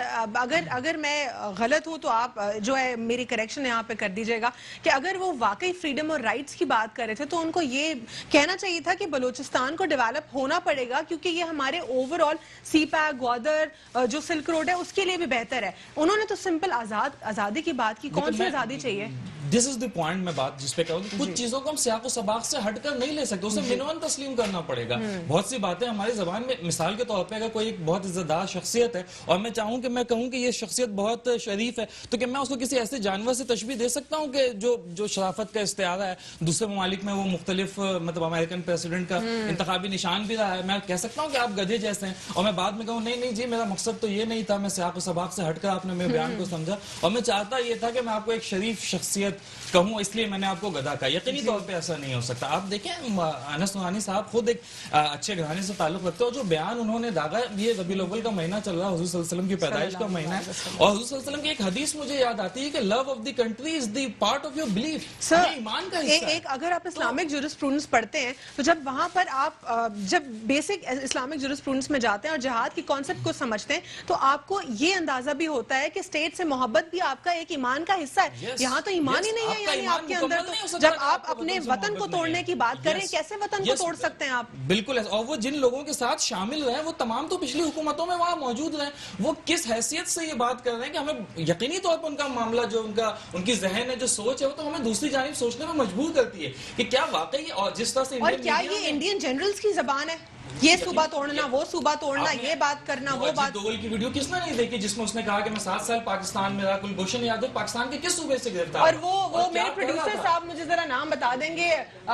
اگر میں غلط ہوں تو آپ جو ہے میری کریکشن یہاں پہ کر دیجئے گا, کہ اگر وہ واقعی فریڈم اور رائٹس کی بات کر رہے تھے تو ان کو یہ کہنا چاہیے تھا کہ بلوچستان کو ڈیولپ ہونا پڑے گا, کیونکہ یہ ہمارے اوور آل سی پیک, گوادر, جو سلک روڈ ہے, اس کے لیے بھی بہتر ہے. انہوں نے تو سمپل آزادی کی بات کی. کون سی آزادی چاہیے؟ دس از دی پوائنٹ میں بات جس پہ کہوں کہ کچھ چیزوں کو ہم سیاق و سباق سے ہٹ کر نہیں لے سکتے, اسے منون تسلیم کرنا پڑے گا. بہت سی باتیں ہماری زبان میں, مثال کے طور پہ اگر کوئی ایک بہت عزت دار شخصیت ہے اور میں چاہوں کہ میں کہوں کہ یہ شخصیت بہت شریف ہے, تو کہ میں اس کو کسی ایسے جانور سے تشبیہ دے سکتا ہوں کہ جو شرافت کا استعارہ ہے. دوسرے ممالک میں وہ مختلف, مطلب امریکن پریزیڈنٹ کا انتخابی نشان بھی رہا ہے. میں کہہ سکتا ہوں کہ آپ گدھے جیسے ہیں, اور میں بعد میں کہوں نہیں جی میرا مقصد تو یہ نہیں تھا, میں سیاق و سباق سے ہٹ کر آپ نے میرے بیان کو سمجھا, اور میں چاہتا یہ تھا کہ میں آپ کو ایک شریف شخصیت کہوں, اس لیے میں نے آپ کو گدھا کہا. یقینی طور پہ ایسا نہیں ہو سکتا. آپ دیکھیں, انس نورانی صاحب خود ایک اچھے گھرانے سے تعلق رکھتے ہیں, اور جو بیان انہوں نے داغا, یہ ربیع الاول کا مہینہ چل رہا ہے, حضور صلی اللہ علیہ وسلم کی پیدائش کا مہینہ ہے, اور حضور صلی اللہ علیہ وسلم کی ایک حدیث مجھے یاد آتی ہے کہ love of the country is the part of your belief, یہ ایمان کا حصہ ہے. اگر آپ اسلامک جورسپروڈنس پڑھتے ہیں تو جب وہاں پر آپ جب بیسک اسلامک جورسپروڈنس میں جاتے ہیں اور جہاد کی کانسیپٹ کو سمجھتے ہیں, تو آپ کو یہ اندازہ بھی ہوتا ہے کہ اسٹیٹ سے محبت بھی آپ کا ایک ایمان کا حصہ ہے. یہاں تو ایمان ہی نہیں ہے, یعنی آپ کے اندر تو جب آپ اپنے وطن کو توڑنے کی بات کریں, کیسے وطن کو توڑ سکتے ہیں آپ؟ بالکل. اور وہ جن لوگوں کے ساتھ شامل رہے, وہ تمام تو پچھلی حکومتوں میں وہاں موجود رہے, وہ کس حیثیت سے یہ بات کر رہے ہیں کہ ہمیں یقینی طور پر ان کا معاملہ, جو ان کی ذہن ہے, جو سوچ ہے, وہ تو ہمیں دوسری جانب سوچنے میں مجبور کرتی ہے کہ کیا واقعی, اور جس طرح سے اور کیا یہ انڈین جنرلز کی زبان ہے, یہ صوبہ توڑنا, وہ صوبہ توڑنا, یہ بات کرنا, وہ بات. دوگل کی ویڈیو کس نے نہیں دیکھی جس میں اس نے کہا کہ میں 7 سال پاکستان میں رہا, کلبھوشن یادو پاکستان کے کس صوبے سے گرفتار, اور وہ میرے پروڈیوسر صاحب مجھے ذرا نام بتا دیں گے,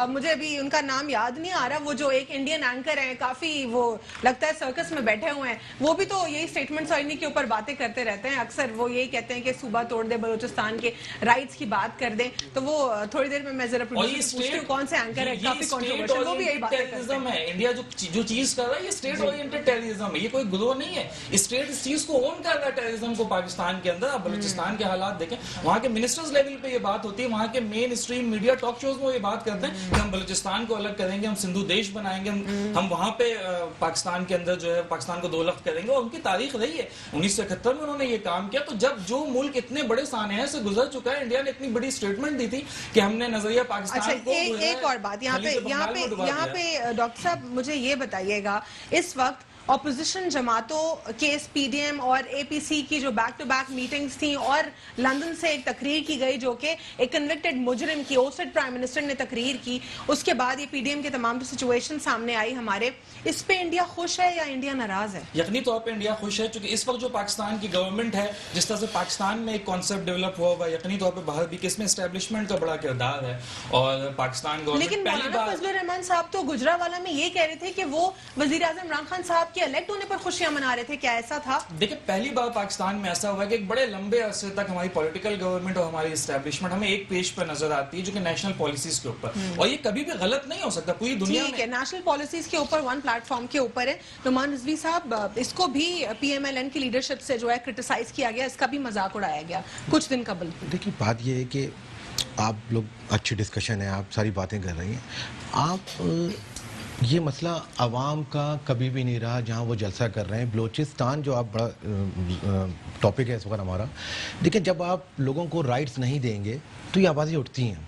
مجھے بھی ان کا نام یاد نہیں آ رہا, وہ جو ایک انڈین اینکر ہیں, کافی وہ لگتا ہے سرکس میں بیٹھے ہوئے ہیں, وہ بھی تو یہی اسٹیٹمنٹس اور انہی کے اوپر باتیں کرتے رہتے ہیں. اکثر وہ یہی کہتے ہیں کہ صوبہ توڑ دے, بلوچستان کے رائٹس کی بات کر دیں. تو وہ تھوڑی دیر میں ذرا پروڈیوسر سے پوچھتی ہوں کون سے اینکر ہے, کافی کنٹروورشل, وہ بھی یہی باتیں کرتے ہیں. انڈیا جو چیز کر رہا ہے, یہ اسٹیٹ اورینٹڈ ٹیررزم ہے, یہ کوئی گروہ نہیں ہے. اسٹیٹ اس چیز کو اون کر رہا ہے, ٹیررزم کو پاکستان کے اندر. آپ بلوچستان کے حالات دیکھیں, وہاں کے منسٹرز لیول پہ یہ بات ہوتی ہے, وہاں کے مین اسٹریم میڈیا ٹاک شوز میں یہ بات کرتے ہیں کہ ہم بلوچستان کو الگ کریں گے, ہم سندھو دیش بنائیں گے, ہم وہاں پہ پاکستان کے اندر جو ہے پاکستان کو 2 لخت کریں گے. اور ان کی تاریخ رہی ہے, 1971 میں انہوں نے یہ کام کیا. تو جب جو ملک اتنے بڑے سانحے سے گزر چکا ہے, انڈیا نے اتنی بڑی اسٹیٹمنٹ دی تھی کہ ہم نے نظریہ پاکستان کو. ایک اور بات یہاں پہ ڈاکٹر صاحب مجھے یہ بتائیے گا, اس وقت اپوزیشن جماعتوں کے اس پی ڈی ایم اور اے پی سی کی جو بیک ٹو بیک میٹنگز تھیں اور لندن سے ایک تقریر کی گئی جو کہ ایک کنوکٹڈ مجرم کی اوسٹ پرائم منسٹر نے تقریر کی, اس کے بعد یہ پی ڈی ایم کے تمام جو سچویشن سامنے آئی ہمارے, اس پہ انڈیا خوش ہے یا انڈیا ناراض ہے؟ یقینی طور پہ انڈیا خوش ہے, چونکہ اس وقت جو پاکستان کی گورنمنٹ ہے, جس طرح سے پاکستان میں ایک کانسیپٹ ڈیولپ ہوا ہوگا, یقینی طور پہ باہر بھی کہ اس میں اسٹیبلشمنٹ کا بڑا کردار ہے. اور پاکستان گورنمنٹ لیکن مولانا فضل الرحمان صاحب تو گجرانوالہ میں یہ کہہ رہے تھے کہ وہ وزیر اعظم عمران خان صاحب کے الیکٹ ہونے پر خوشیاں منا رہے تھے, کیا ایسا تھا؟ دیکھیں پہلی بار پاکستان میں ایسا ہوا کہ ایک بڑے لمبے عرصے تک ہماری پولیٹیکل گورنمنٹ اور ہماری اسٹیبلشمنٹ ہمیں ایک پیج پر نظر آتی ہے جو کہ نیشنل پالیسیز کے اوپر, اور یہ کبھی بھی غلط نہیں ہو سکتا پوری دنیا میں. ٹھیک ہے, نیشنل پالیسیز کے اوپر ون پلیٹ فارم کے اوپر ہے. نعمان رضوی صاحب, اس کو بھی پی ایم ایل این کی لیڈرشپ سے جو ہے کرٹیسائز کیا گیا, اس کا بھی مذاق اڑایا گیا کچھ دن قبل. دیکھیے بات یہ ہے کہ آپ لوگ اچھی ڈسکشن ہے, آپ ساری باتیں کر رہی ہیں, آپ یہ مسئلہ عوام کا کبھی بھی نہیں رہا جہاں وہ جلسہ کر رہے ہیں. بلوچستان جو آپ بڑا ٹاپک ہے اس وقت ہمارا, دیکھیں جب آپ لوگوں کو رائٹس نہیں دیں گے تو یہ آوازیں اٹھتی ہیں.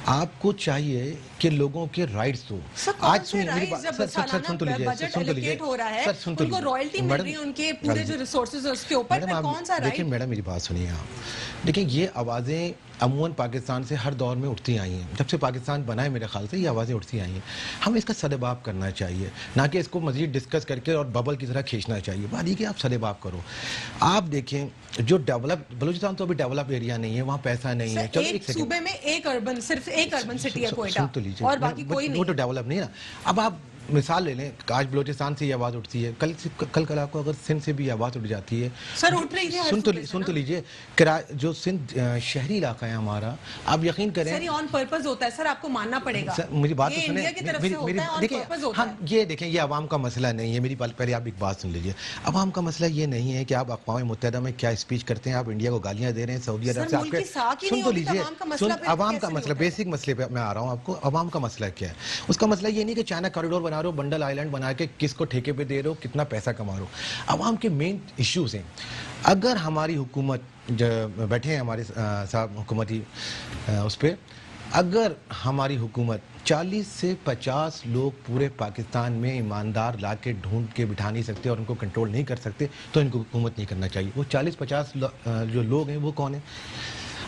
آپ کو چاہیے کہ لوگوں کے رائٹس دو. آج سن تو لیجیے, ان کو رائلٹی مل رہی ہے ان کے پورے جو ریسورسز ہیں اس کے اوپر, کون سا رائٹ؟ دیکھیں میڈم میری بات سنیے آپ, دیکھیں یہ آوازیں عموماً پاکستان سے ہر دور میں اٹھتی آئی ہیں, جب سے پاکستان بنا ہے میرے خیال سے یہ آوازیں اٹھتی آئی ہیں. ہمیں اس کا سدباب کرنا چاہیے, نہ کہ اس کو مزید ڈسکس کر کے اور ببل کی طرح کھینچنا چاہیے. بات یہ کہ آپ سدباب کرو. آپ دیکھیں جو ڈیولپ, بلوچستان تو ابھی ڈیولپ ایریا نہیں ہے, وہاں پیسہ نہیں ہے. چلو ایک صوبے میں ایک اربن, صرف ایک اربن سٹی ہے کوئٹہ, اور باقی کوئی نہیں. وہ تو ڈیولپ نہیں ہے نا. اب آپ مثال لے لیں, آج بلوچستان سے یہ آواز اٹھتی ہے, کل آپ کو اگر سندھ سے بھی آواز اٹھ جاتی ہے. سر اٹھ رہی ہے, سن تو لیجیے, جو سندھ شہری علاقہ ہے ہمارا, آپ یقین کریں سر یہ آن پرپز ہوتا ہے, سر آپ کو ماننا پڑے گا. میری بات تو سنیں, دیکھیں ہم یہ دیکھیں یہ عوام کا مسئلہ نہیں ہے. میری پہلے آپ ایک بات سن لیجیے, عوام کا مسئلہ یہ نہیں ہے کہ آپ اقوام متحدہ میں کیا اسپیچ کرتے ہیں, آپ انڈیا کو گالیاں دے رہے ہیں, سعودی عرب سے آپ کے. سن تو لیجیے, عوام کا مسئلہ, بیسک مسئلے پہ میں آ رہا ہوں آپ کو. عوام کا مسئلہ کیا ہے؟ اس کا مسئلہ یہ نہیں کہ چائنا کوریڈور بنا رہے ہو, بنڈل آئلینڈ بنا کے کس کو ٹھیکے پہ دے رہے ہو, کتنا پیسہ کما رہے ہو. عوام کے مین ایشوز ہیں. اگر ہماری حکومت بیٹھے ہیں ہمارے صاحب حکومتی اس پہ, اگر ہماری حکومت 40 سے 50 لوگ پورے پاکستان میں ایماندار لا کے ڈھونڈ کے بٹھا نہیں سکتے اور ان کو کنٹرول نہیں کر سکتے تو ان کو حکومت نہیں کرنا چاہیے. وہ 40-50 جو لوگ ہیں وہ کون ہیں؟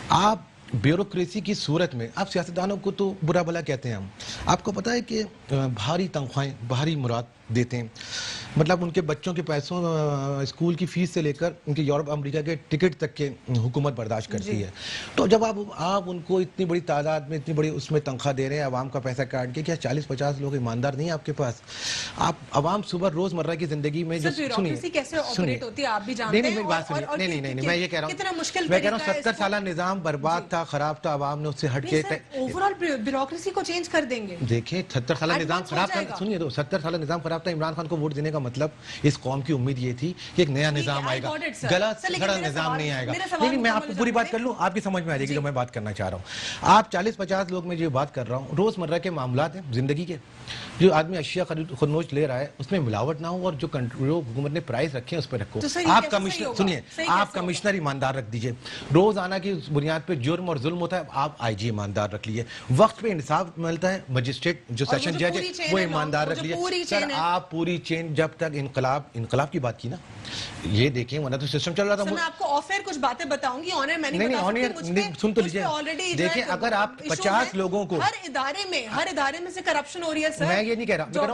آپ بیوروکریسی کی صورت میں آپ سیاستدانوں کو تو برا بھلا کہتے ہیں. ہم آپ کو پتہ ہے کہ بھاری تنخواہیں, بھاری مراد دیتے ہیں, مطلب ان کے بچوں کے پیسوں, اسکول کی فیس سے لے کر ان کے یورپ امریکہ کے ٹکٹ تک کے حکومت برداشت کرتی ہے. تو جب آپ ان کو اتنی بڑی تعداد میں, اتنی بڑی اس میں تنخواہ دے رہے ہیں عوام کا پیسہ کاٹ کے, کیا 40-50 لوگ ایماندار نہیں ہیں آپ کے پاس؟ آپ عوام صبح روزمرہ کی زندگی میں جو نہیں میں یہ کہہ رہا ہوں, میں کہہ رہا ہوں 70 سالہ نظام برباد تھا, خراب تھا, عوام نے اس سے ہٹ کے اوورآل بیوروکریسی کو چینج کر دیں گے. دیکھیں 70 سالہ نظام خراب تھا, سنیے تو 70 سالہ نظام خراب تھا. عمران خان کو ووٹ دینے کا مطلب اس قوم کی امید یہ تھی کہ ایک نیا نظام آئے گا, غلط سڑا نظام نہیں آئے گا. نہیں میں آپ کو پوری بات کر لوں, آپ کی سمجھ میں آ جائے گی جو میں بات کرنا چاہ رہا ہوں. آپ 40-50 لوگ میں جو بات کر رہا ہوں, روزمرہ کے معاملات ہیں زندگی کے, جو آدمی اشیاء خرنوش لے رہا ہے اس میں ملاوٹ نہ ہو, اور جو حکومت نے پرائز رکھے ہیں اس پہ رکھو. آپ کمشنر سنیے, آپ کمشنر ایماندار رکھ دیجئے. روزانہ کی بنیاد پہ جرم اور ظلم ہوتا ہے, آپ آئی جی ایماندار رکھ لیجئے. وقت پہ انصاف ملتا ہے, مجسٹریٹ جو سیشن جج ہے وہ ایماندار رکھ لیجئے. سر آپ پوری چین, جب تک انقلاب کی بات کی نا, یہ دیکھیں ورنہ تو سسٹم چل رہا تھا. میں آپ کو آف ایئر کچھ باتیں بتاؤں گی, آنر میں نہیں بتا سکتی. سن تو لیجیے, دیکھیں اگر آپ 50 لوگوں کو, ہر ادارے میں سے کرپشن ہو رہی ہے سر. میں یہ نہیں کہہ رہا, اگر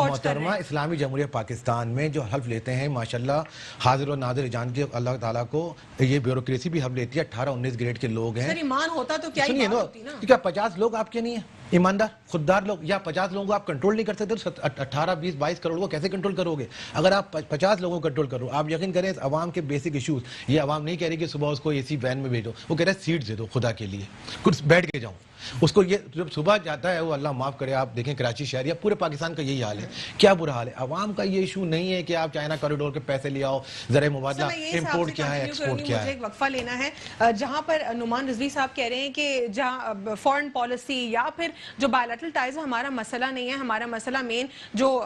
محترمہ اسلامی جمہوریہ پاکستان میں جو حلف لیتے ہیں ماشاءاللہ حاضر و ناظر جان کے اللہ تعالیٰ کو, یہ بیوروکریسی بھی حلف لیتی ہے, 18-19 گریڈ کے لوگ ہیں. سر ایمان ہوتا تو کیا سنیے نا, کیا 50 لوگ آپ کے نہیں ہیں ایماندار خوددار لوگ, یا 50 لوگوں کو آپ کنٹرول نہیں کر سکتے تو 18-20-22 کروڑ کو کیسے کنٹرول کرو گے؟ اگر آپ 50 لوگوں کو کنٹرول کرو, آپ یقین کریں عوام کے بیسک ایشوز, یہ عوام نہیں کہہ رہی کہ صبح اس کو اے سی وین میں بھیجو, وہ کہہ رہے ہیں سیٹس دے دو خدا کے لیے, کچھ بیٹھ کے جاؤں. اس کو یہ جب صبح جاتا ہے وہ اللہ معاف کرے, آپ دیکھیں کراچی شہر یا پورے پاکستان کا یہی حال ہے. کیا برا حال ہے. عوام کا یہ ایشو نہیں ہے کہ آپ چائنا کوریڈور کے پیسے لے آؤ, زرعی مبادلہ, امپورٹ کیا ہے, ایکسپورٹ کیا ہے. ایک وقفہ لینا ہے جہاں پر نعمان رضوی صاحب کہہ رہے ہیں کہ جہاں فورن پالیسی یا پھر جو بائیلیٹرل ٹائز ہمارا مسئلہ نہیں ہے, ہمارا مسئلہ مین جو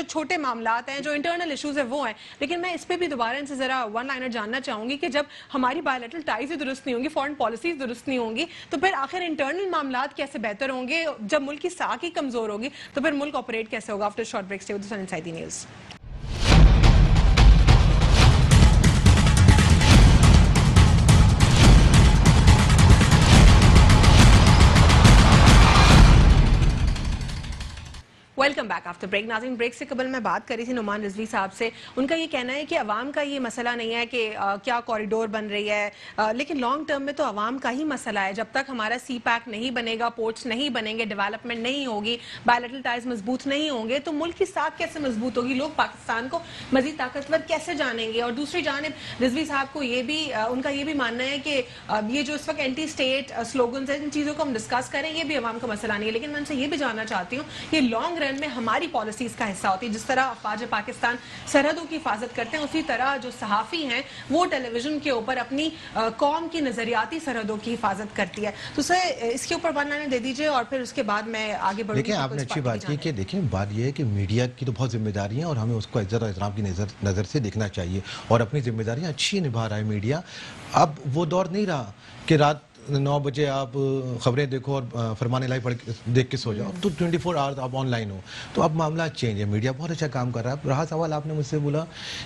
چھوٹے معاملات ہیں, جو انٹرنل ایشوز ہیں وہ ہیں. لیکن میں اس پہ بھی دوبارہ ان سے ذرا ون لائنر جاننا چاہوں گی کہ جب ہماری بائیلیٹرل ٹائز ہی درست نہیں ہوں گی, فورن پالیسیز درست نہیں ہوں گی, تو پھر آخر انٹرنل معاملات کیسے بہتر ہوں گے؟ جب ملک کی ساکھ ہی کمزور ہوگی تو پھر ملک آپریٹ کیسے ہوگا؟ After short break stay with us on Inside the News. Welcome back after break. ناظرین, بریک سے قبل میں بات کر رہی تھی نعمان رضوی صاحب سے. ان کا یہ کہنا ہے کہ عوام کا یہ مسئلہ نہیں ہے کہ کیا کوریڈور بن رہی ہے, لیکن لانگ ٹرم میں تو عوام کا ہی مسئلہ ہے. جب تک ہمارا سی پیک نہیں بنے گا, پورٹس نہیں بنیں گے, ڈیولپمنٹ نہیں ہوگی, بائیلیٹرل ٹائز مضبوط نہیں ہوں گے, تو ملک کی ساکھ کیسے مضبوط ہوگی؟ لوگ پاکستان کو مزید طاقتور کیسے جانیں گے؟ اور دوسری جانب رضوی صاحب کو یہ بھی, ان کا یہ بھی ماننا ہے کہ یہ جو اس وقت اینٹی اسٹیٹ سلوگنز ہیں, ان چیزوں کو ہم ڈسکس کریں, یہ بھی عوام کا مسئلہ نہیں ہے. لیکن میں ان سے یہ بھی جاننا چاہتی ہوں کہ لانگ رن میں ہماری پالیسیز کا حصہ ہوتی ہے. جس طرح افواج پاکستان سرحدوں کی حفاظت کرتے ہیں, اسی طرح جو صحافی ہیں وہ ٹیلی ویژن کے اوپر اپنی قوم کی نظریاتی سرحدوں کی حفاظت کرتی ہے. تو سر اس کے اوپر ون لائن دے دیجیے اور پھر اس کے بعد میں آگے بڑھوں. دیکھیں, آپ نے اچھی بات کی کہ دیکھیں, بات یہ ہے کہ میڈیا کی تو بہت ذمہ داری ہے اور ہمیں اس کو عزت اور احترام کی نظر سے دیکھنا چاہیے, اور اپنی ذمہ داریاں اچھی نبھا رہا ہے میڈیا. اب وہ دور نہیں رہا کہ رات 9 بجے آپ خبریں دیکھو اور فرمان الہی دیکھ کے سو جاؤ. تو 24 آورز آپ آن لائن ہو, تو اب معاملہ چینج ہے. میڈیا بہت اچھا کام کر رہا ہے. رہا سوال, آپ نے مجھ سے بولا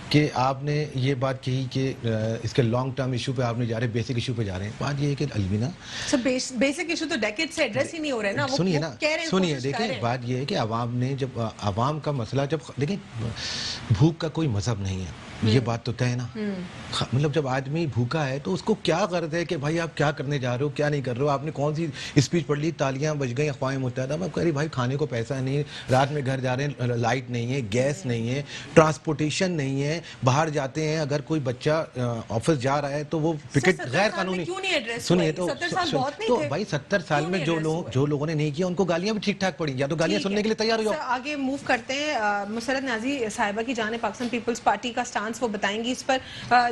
کہ آپ نے یہ بات کہی کہ اس کے لانگ ٹرم ایشو پہ آپ نے جا رہے ہیں, بیسک ایشو پہ جا رہے ہیں. بات یہ ہے کہ الوینا بیسک ایشو تو ڈیکیڈ سے ایڈریس ہی نہیں ہو رہے نا. سنیے نا, سنیے, دیکھیں بات یہ ہے کہ عوام نے جب عوام کا مسئلہ, جب دیکھیں بھوک کا کوئی مذہب نہیں ہے, یہ بات تو طے ہے نا. مطلب جب آدمی بھوکا ہے تو اس کو کیا غرض ہے کہ بھائی آپ کیا کرنے جا رہے ہو, کیا نہیں کر رہے ہو, آپ نے کون سی اسپیچ پڑھ لی, تالیاں بج گئیں اقوام متحدہ میں, کہہ رہی بھائی کھانے کو پیسہ نہیں, رات میں گھر جا رہے ہیں, لائٹ نہیں ہے, گیس نہیں ہے, ٹرانسپورٹیشن نہیں ہے, باہر جاتے ہیں اگر کوئی بچہ آفس جا رہا ہے تو وہ ٹکٹ غیر قانونی. سنیے تو بھائی 70 سال میں جو لوگوں نے نہیں کیا ان کو گالیاں بھی ٹھیک ٹھاک پڑی, یا تو گالیاں سننے کے لیے تیار ہو جاؤ. آگے موو کرتے ہیں. مسرت نیازی صاحبہ کی جانب پاکستان پیپلز پارٹی کا سٹانس وہ بتائیں گی اس پر.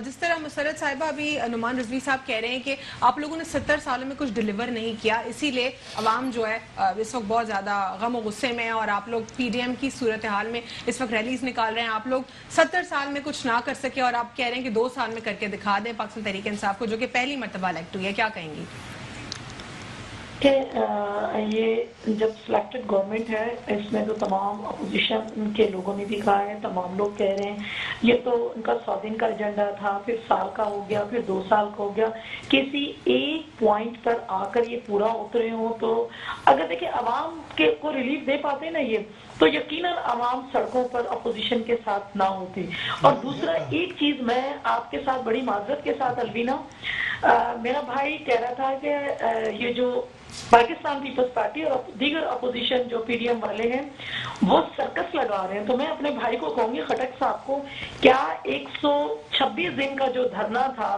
جس طرح مسرت صاحبہ ابھی نعمان رضوی صاحب کہہ رہے ہیں کہ آپ لوگوں نے 70 سالوں میں کچھ ڈیلیور نہیں کیا, اسی لیے عوام جو ہے اس وقت بہت زیادہ غم و غصے میں ہے, اور آپ لوگ پی ڈی ایم کی صورتحال میں اس وقت ریلیز نکال رہے ہیں. آپ لوگ 70 سال میں کچھ نہ کر سکے اور آپ کہہ رہے ہیں کہ 2 سال میں کر کے دکھا دیں پاکستان تحریک انصاف کو, جو کہ پہلی مرتبہ الیکٹ ہوئی ہے. کیا کہیں گی؟ کہ یہ جب سلیکٹڈ گورنمنٹ ہے, اس میں تو تمام اپوزیشن کے لوگوں نے بھی کہا ہے, تمام لوگ کہہ رہے ہیں یہ تو ان کا 100 دن کا ایجنڈا تھا, پھر سال کا ہو گیا, پھر 2 سال کا ہو گیا. کسی ایک پوائنٹ پر آ کر یہ پورا اترے ہوں تو اگر دیکھیں عوام کو ریلیف دے پاتے نا یہ, تو یقیناً عوام سڑکوں پر اپوزیشن کے ساتھ نہ ہوتی. اور دوسرا ایک چیز میں آپ کے ساتھ بڑی معذرت کے ساتھ الوینا, میرا بھائی کہہ رہا تھا کہ یہ جو پاکستان پیپلز پارٹی اور دیگر اپوزیشن جو پی ڈی ایم والے ہیں وہ سرکس لگا رہے ہیں, تو میں اپنے بھائی کو کہوں گی خٹک صاحب کو, کیا 126 دن کا جو دھرنا تھا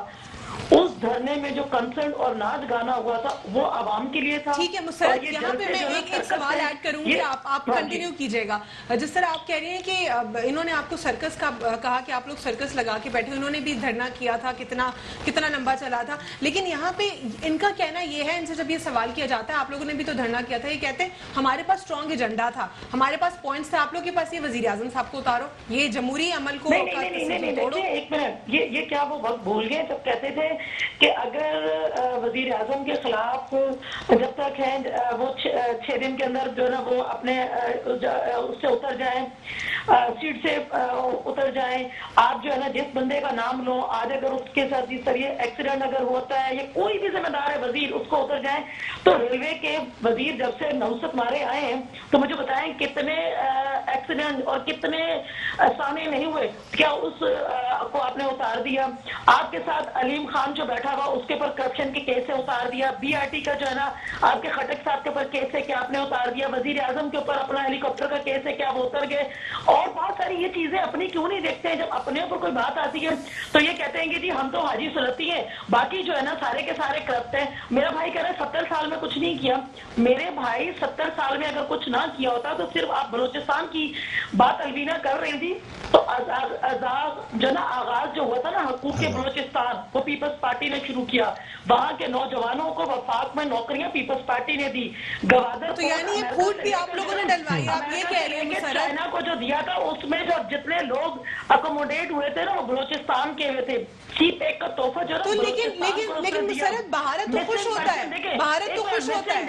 اس دھرنے میں جو کنسرن اور ناچ گانا ہوا تھا وہ عوام کے لیے تھا؟ ٹھیک ہے مسرت, یہاں پہ میں ایک سوال ایڈ کروں گی, آپ کنٹینیو کیجئے گا. جس طرح آپ کہہ رہی ہیں کہ انہوں نے آپ کو سرکس کا کہا کہ آپ لوگ سرکس لگا کے بیٹھے, انہوں نے بھی دھرنا کیا تھا, کتنا لمبا چلا تھا, لیکن یہاں پہ ان کا کہنا یہ ہے, ان سے جب یہ سوال کیا جاتا ہے آپ لوگوں نے بھی تو دھرنا کیا تھا, یہ کہتے ہیں ہمارے پاس اسٹرانگ ایجنڈا تھا, ہمارے پاس پوائنٹس تھے, آپ لوگ کے پاس یہ وزیر اعظم صاحب کو اتارو, یہ جمہوری عمل کو توڑو. ایک منٹ, یہ کیا وہ وقت بھول گئے جب کہتے تھے کہ اگر وزیر اعظم کے خلاف جب تک ہے وہ 6 دن کے اندر جو ہے نا وہ اپنے اس سے اتر جائیں, سیٹ سے اتر جائیں, آپ جو ہے نا جس بندے کا نام لو, آج اگر اس کے ساتھ اس طرح ایکسیڈنٹ اگر ہوتا ہے یا کوئی بھی ذمہ دار ہے وزیر, اس کو اتر جائیں. تو ریلوے کے وزیر جب سے نوست مارے آئے ہیں تو مجھے بتائیں کتنے ایکسیڈنٹ اور کتنے سامنے نہیں ہوئے, کیا اس کو آپ نے اتار دیا؟ آپ کے ساتھ علیم خان جو بیٹھا ہوا اس کے پر کرپشن کے کیس سے اتار دیا, بی آر ٹی کا جو ہے نا آپ کے خٹک صاحب کے اوپر کیس ہے, کیا آپ نے اتار دیا؟ وزیر اعظم کے اوپر اپنا ہیلی کاپٹر کا کیس ہے, کیا وہ اتر گئے؟ اور بہت ساری یہ چیزیں اپنی کیوں نہیں دیکھتے ہیں, جب اپنے اوپر کوئی بات آتی ہے تو یہ کہتے ہیں کہ جی ہم تو حاجی سلطی ہیں, باقی جو ہے نا سارے کے سارے کرپٹ ہیں. میرا بھائی کہہ رہا ہے 70 سال میں کچھ نہیں کیا. میرے بھائی 70 سال میں اگر کچھ نہ کیا ہوتا تو صرف آپ بلوچستان کی بات الوینا کر رہی تھی تو آغاز جو ہوا تھا نا حقوق کے بلوچستان، وہ پیپلز پارٹی نے شروع کیا. وہاں کے نوجوانوں کو وفاق میں نوکریاں پیپلز پارٹی نے دی. گوادر تو یعنی یہ پھوٹ بھی آپ لوگوں نے ڈلوائی، آپ یہ کہہ رہے ہیں مسرت؟ چائنا کو جو دیا تھا اس میں جو جتنے لوگ اکوموڈیٹ ہوئے تھے نا وہ بلوچستان کے ہوئے تھے. چیپ ایک کا تحفہ جو تو لیکن مسرت بھارت تو خوش ہوتا ہے، بھارت تو خوش ہوتا ہے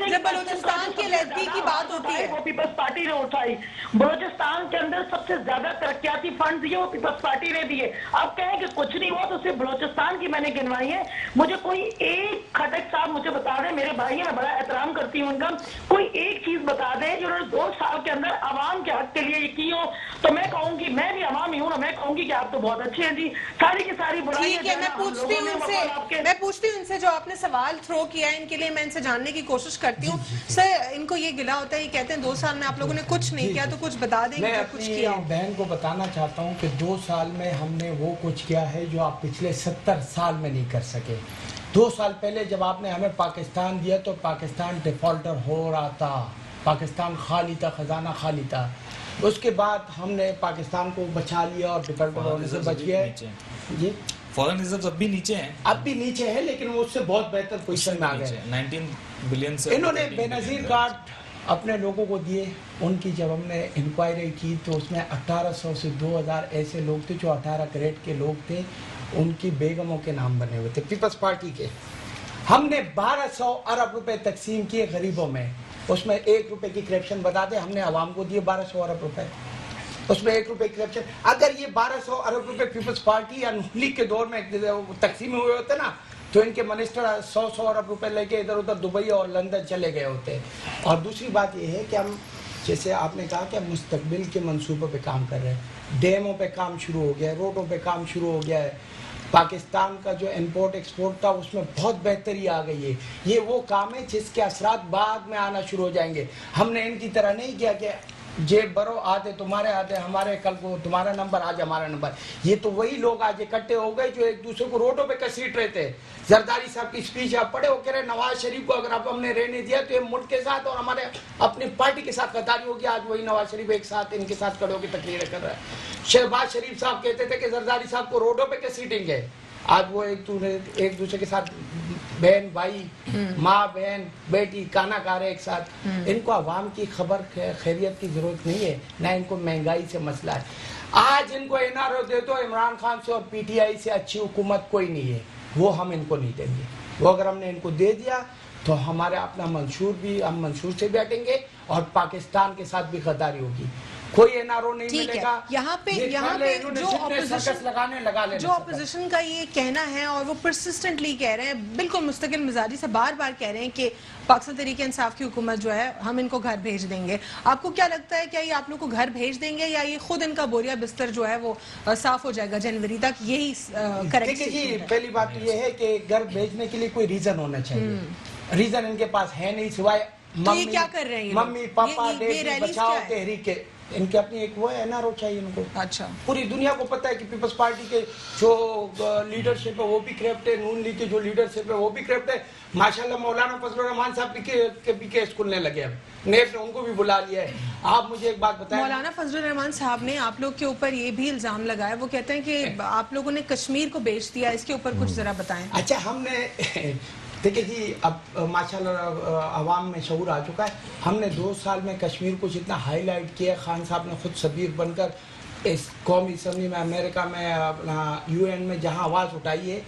جب بلوچستان کی علیحدگی کی بات ہوتی ہے. وہ پیپلز پارٹی نے اٹھائی. بلوچستان کے اندر سب سے زیادہ ترقیاتی فنڈ دیے وہ پیپلز پارٹی نے دیے. آپ کہیں کہ کچھ نہیں ہوا تو صرف بلوچستان کی میں نے گنوائی ہے. مجھے کوئی ایک کھٹک صاحب مجھے بتا دیں، میرے بھائی ہیں میں بڑا احترام کرتی ہوں ان کا، کوئی ایک چیز بتا دیں جو انہوں نے 2 سال کے اندر عوام کے حق کے لیے یہ کی ہو تو میں کہوں گی، میں بھی عوامی ہوں نا، میں کہوں گی کہ آپ تو بہت اچھے ہیں جی. ساری کی ساری برائیاں ٹھیک ہے، میں پوچھتی ہوں ان سے جو آپ نے سوال تھرو کیا ہے ان کے لیے میں ان سے جاننے کی کوشش کرتی ہوں. سر ان کو یہ گلا ہوتا ہے، یہ کہتے ہیں 2 سال میں آپ لوگوں نے کچھ نہیں کیا، تو کچھ بتا دیں میں کہ کچھ کیا ہو. اپنی بہن کو بتانا چاہتا ہوں کہ 2 سال میں ہم نے وہ کچھ کیا ہے جو آپ پچھلے 70 سال میں نہیں کر سکے. 2 سال پہلے جب آپ نے ہمیں پاکستان دیا تو پاکستان ڈیفالٹر ہو رہا تھا، پاکستان خالی تھا، خزانہ خالی تھا. اس کے بعد ہم نے پاکستان کو بچا لیا اور ڈیفالٹر ہونے سے بچ گیا. جی فارن ریزروز اب بھی نیچے ہیں، اب بھی نیچے ہے لیکن وہ اس سے بہت بہتر پوزیشن میں آ گئے. 19 بلین سے انہوں نے بے نظیر کارڈ اپنے لوگوں کو دیے. ان کی جب ہم نے انکوائری کی تو اس میں 1800 سے 2000 ایسے لوگ تھے جو 18 کریٹ کے لوگ تھے، ان کی بیگموں کے نام بنے ہوئے تھے پیپلز پارٹی کے. ہم نے 1200 ارب روپے تقسیم کیے غریبوں میں، اس میں 1 روپے کی کرپشن بتا دیں، ہم نے عوام کو دیے 1200 ارب روپے، اس میں 1 روپے کی کرپشن. اگر یہ 1200 ارب روپے پیپلز پارٹی یا نون لیگ کے دور میں تقسیم ہوئے ہوتے نا تو ان کے منسٹر 100 ارب روپے لے کے ادھر ادھر دبئی اور لندن چلے گئے ہوتے. اور دوسری بات یہ ہے کہ ہم جیسے آپ نے کہا کہ ہم مستقبل کے منصوبوں پہ کام کر رہے ہیں. ڈیموں پہ کام شروع ہو گیا ہے، روڈوں پہ کام شروع ہو گیا ہے. پاکستان کا جو امپورٹ ایکسپورٹ تھا اس میں بہت بہتری آ گئی ہے. یہ وہ کام ہے جس کے اثرات بعد میں آنا شروع ہو جائیں گے. ہم نے ان کی طرح نہیں کیا کہ جیب برو آتے تمہارے آتے ہمارے، کل کو تمہارا نمبر آج ہمارا نمبر. یہ تو وہی لوگ آج اکٹھے ہو گئے جو ایک دوسرے کو روڈوں پہ کسیٹ رہے تھے. زرداری صاحب کی اسپیچ آپ پڑھے، وہ کہہ رہے نواز شریف کو اگر آپ ہم نے رہنے دیا تو یہ ملک کے ساتھ اور ہمارے اپنی پارٹی کے ساتھ غداری ہوگی. آج وہی نواز شریف ایک ساتھ ان کے ساتھ کھڑے ہو کے تقریریں کر رہا ہے. شہباز شریف صاحب کہتے تھے کہ زرداری صاحب کو روڈوں پہ کسیٹنگ ہے. آج وہ ایک دوسرے کے ساتھ بہن بھائی، ماں بہن بیٹی کھانا کھا رہے ایک ساتھ. ان کو عوام کی خبر خیریت کی ضرورت نہیں ہے، نہ ان کو مہنگائی سے مسئلہ ہے. آج ان کو NRO دے تو عمران خان سے اور PTI سے اچھی حکومت کوئی نہیں ہے، وہ ہم ان کو نہیں دیں گے. وہ اگر ہم نے ان کو دے دیا تو ہمارے اپنا منشور بھی، ہم منشور سے بھی ہٹیں گے اور پاکستان کے ساتھ بھی غداری ہوگی. کوئی NRO نہیں ملے گا. یہاں پہ جو اپوزیشن کا یہ کہنا ہے اور وہ پرسسٹنٹلی کہہ رہے ہیں، بالکل مستقل مزاجی سے بار بار کہہ رہے ہیں کہ پاکستان تحریک انصاف کی حکومت جو ہے ہم ان کو گھر بھیج دیں گے. آپ کو کیا لگتا ہے، کیا یہ آپ لوگ کو گھر بھیج دیں گے یا یہ خود ان کا بوریا بستر جو ہے وہ صاف ہو جائے گا جنوری تک؟ یہی کریکٹ ہے. جی پہلی بات یہ ہے کہ گھر بھیجنے کے لیے کوئی ریزن ہونا چاہیے. ریزن ان کے پاس ہے نہیں سوائے ممی پاپا ڈیڈی بچاؤ تحریک کے. ان کی اپنی ایک وہ ہے NRO چاہیے ان کو. اچھا پوری دنیا کو پتہ ہے کہ پیپلز پارٹی کے جو لیڈرشپ ہے وہ بھی کرپٹ ہے، نون لیگ کے جو لیڈرشپ ہے وہ بھی کرپٹ ہے. ماشاءاللہ مولانا فضل الرحمان صاحب بھی کے اسکولنے لگے، اب نیب نے ان کو بھی بلا لیا ہے. آپ مجھے ایک بات بتائیں، مولانا فضل الرحمان صاحب نے آپ لوگ کے اوپر یہ بھی الزام لگایا، وہ کہتے ہیں کہ آپ لوگوں نے کشمیر کو بیچ دیا. اس کے اوپر کچھ ذرا بتائیں. اچھا ہم نے دیکھیں جی اب ماشاءاللہ عوام میں شعور آ چکا ہے. ہم نے 2 سال میں کشمیر کو جتنا ہائی لائٹ کیا، خان صاحب نے خود سفیر بن کر اس قومی اسمبلی میں، امریکہ میں، اپنا UN میں جہاں آواز اٹھائی ہے.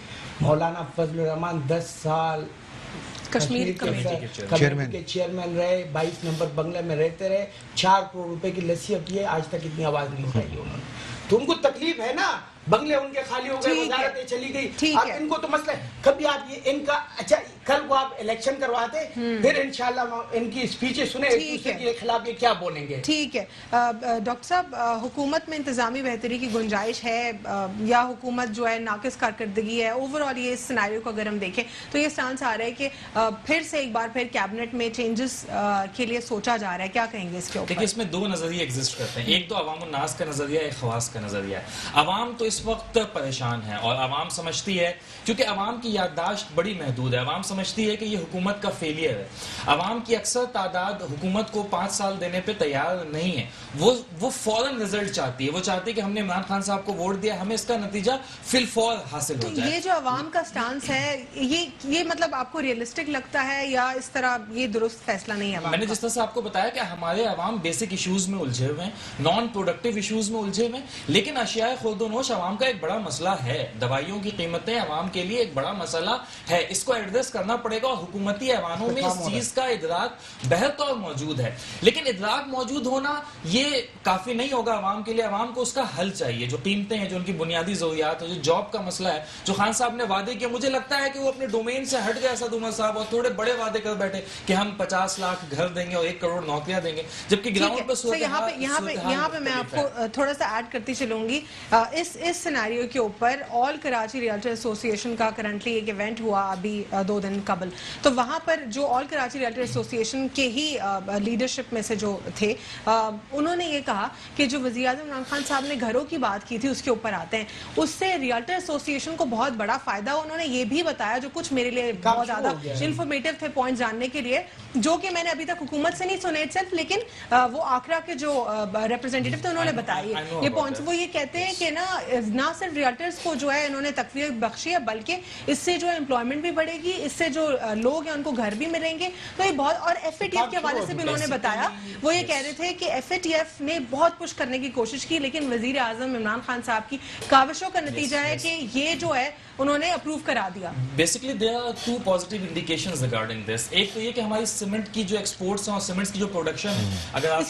مولانا فضل الرحمان 10 سال کشمیر کے چیئرمین رہے، 22 نمبر بنگلے میں رہتے رہے، 4 کروڑ روپے کی لسی اب یہ آج تک اتنی آواز نہیں اٹھائی انہوں نے. تو ان کو تکلیف ہے نا، بنگلے ان کے خالی ہو گئے، وزارتیں چلی گئی. اب ان کو تو مسئلہ ہے کبھی آپ یہ ان کا اچھا کل کو آپ الیکشن کرواتے پھر انشاءاللہ ان کی اسپیچیں سنیں ایک دوسرے کے خلاف یہ کیا بولیں گے. ٹھیک ہے ڈاکٹر صاحب، حکومت میں انتظامی بہتری کی گنجائش ہے یا حکومت جو ہے ناقص کارکردگی ہے؟ اوور آل یہ سیناریو کو اگر ہم دیکھیں تو یہ سٹانس آ رہا ہے کہ پھر سے ایک بار پھر کیبنٹ میں چینجز کے لیے سوچا جا رہا ہے. کیا کہیں گے اس کے اوپر؟ دیکھیں اس میں 2 نظریے ایگزسٹ کرتے ہیں. ایک تو عوام الناس کا نظریہ، ایک خواص کا نظریہ ہے. عوام تو اس اس وقت پریشان ہے اور عوام سمجھتی ہے، کیونکہ عوام کی یادداشت بڑی محدود ہے، عوام سمجھتی ہے کہ یہ حکومت کا فیلئر ہے. عوام کی اکثر تعداد حکومت کو 5 سال دینے پہ تیار نہیں ہے. وہ فوراً رزلٹ چاہتی ہے، وہ چاہتی ہے کہ ہم نے عمران خان صاحب کو ووٹ دیا، ہمیں اس کا نتیجہ فی الفور حاصل ہو جائے. یہ جو عوام کا سٹانس ہے یہ مطلب آپ کو ریئلسٹک لگتا ہے یا اس طرح یہ درست فیصلہ نہیں ہے عوام میں نے کا؟ جس طرح سے آپ کو بتایا کہ ہمارے عوام بیسک ایشوز میں الجھے ہوئے ہیں، نان پروڈکٹیو ایشوز میں الجھے ہوئے ہیں، لیکن اشیاء خورد و نوش عوام کا ایک بڑا مسئلہ ہے. دوائیوں کی قیمتیں عوام کے لیے ایک بڑا مسئلہ ہے، اس کو ایڈریس کرنا پڑے گا. اور حکومتی ایوانوں میں اس چیز کا ادراک بہرطور موجود ہے، لیکن ادراک موجود ہونا یہ کافی نہیں ہوگا عوام کے لیے. عوام کو اس کا حل چاہیے. جو قیمتیں ہیں، جو ان کی بنیادی ضروریات ہے، جو جاب کا مسئلہ ہے، جو خان صاحب نے وعدے کیا، مجھے لگتا ہے کہ وہ اپنے ڈومین سے ہٹ گئے اسد عمر صاحب اور تھوڑے بڑے وعدے کر بیٹھے کہ ہم 50 لاکھ گھر دیں گے اور 1 کروڑ نوکریاں دیں گے، جبکہ گراؤنڈ پر یہاں پہ میں آپ کو تھوڑا سا ایڈ کرتی چلوں گی. اس سیناریو کے اوپر آل کراچی ریئلٹر ایسوسی ایشن کا کرنٹلی ایک ایونٹ ہوا ابھی 2 دن قبل. تو وہاں پر جو آل کراچی ریئلٹر ایسوسی ایشن کے ہی لیڈرشپ میں سے جو تھے، انہوں نے یہ کہا کہ جو وزیر اعظم عمران خان صاحب نے گھروں کی بات کی تھی اس کے اوپر آتے ہیں، اس سے ریئلٹر ایسوسی ایشن کو بہت بڑا فائدہ. انہوں نے یہ بھی بتایا جو کچھ میرے لیے بہت زیادہ انفارمیٹیو تھے پوائنٹ جاننے کے لیے، جو کہ میں نے ابھی تک حکومت سے نہیں سنے اٹسیلف، لیکن وہ آکرا کے جو ریپرزینٹیٹیو تھے انہوں نے بتائی یہ پوائنٹس. وہ یہ کہتے ہیں کہ نہ صرف ریئلٹرز کو جو ہے انہوں نے تقویت بخشی ہے، بلکہ اس سے جو امپلائمنٹ بھی بڑھے گی، اس سے جو لوگ ہیں ان کو گھر بھی ملیں گے. تو یہ بہت، اور ایف اے ٹی ایف کے حوالے سے بھی انہوں نے بتایا. وہ یہ کہہ رہے تھے کہ ایف اے ٹی ایف نے بہت پش کرنے کی کوشش کی، لیکن وزیر اعظم عمران خان صاحب کی کاوشوں کا نتیجہ ہے کہ یہ جو ہے انہوں نے اپروو کرا دیا. Basically there are 2 positive indications regarding this. ایک تو یہ کہ ہماری سیمنٹ کی جو ایکسپورٹس ہیں اور سیمنٹس کی جو پروڈکشن ہے، اگر آپ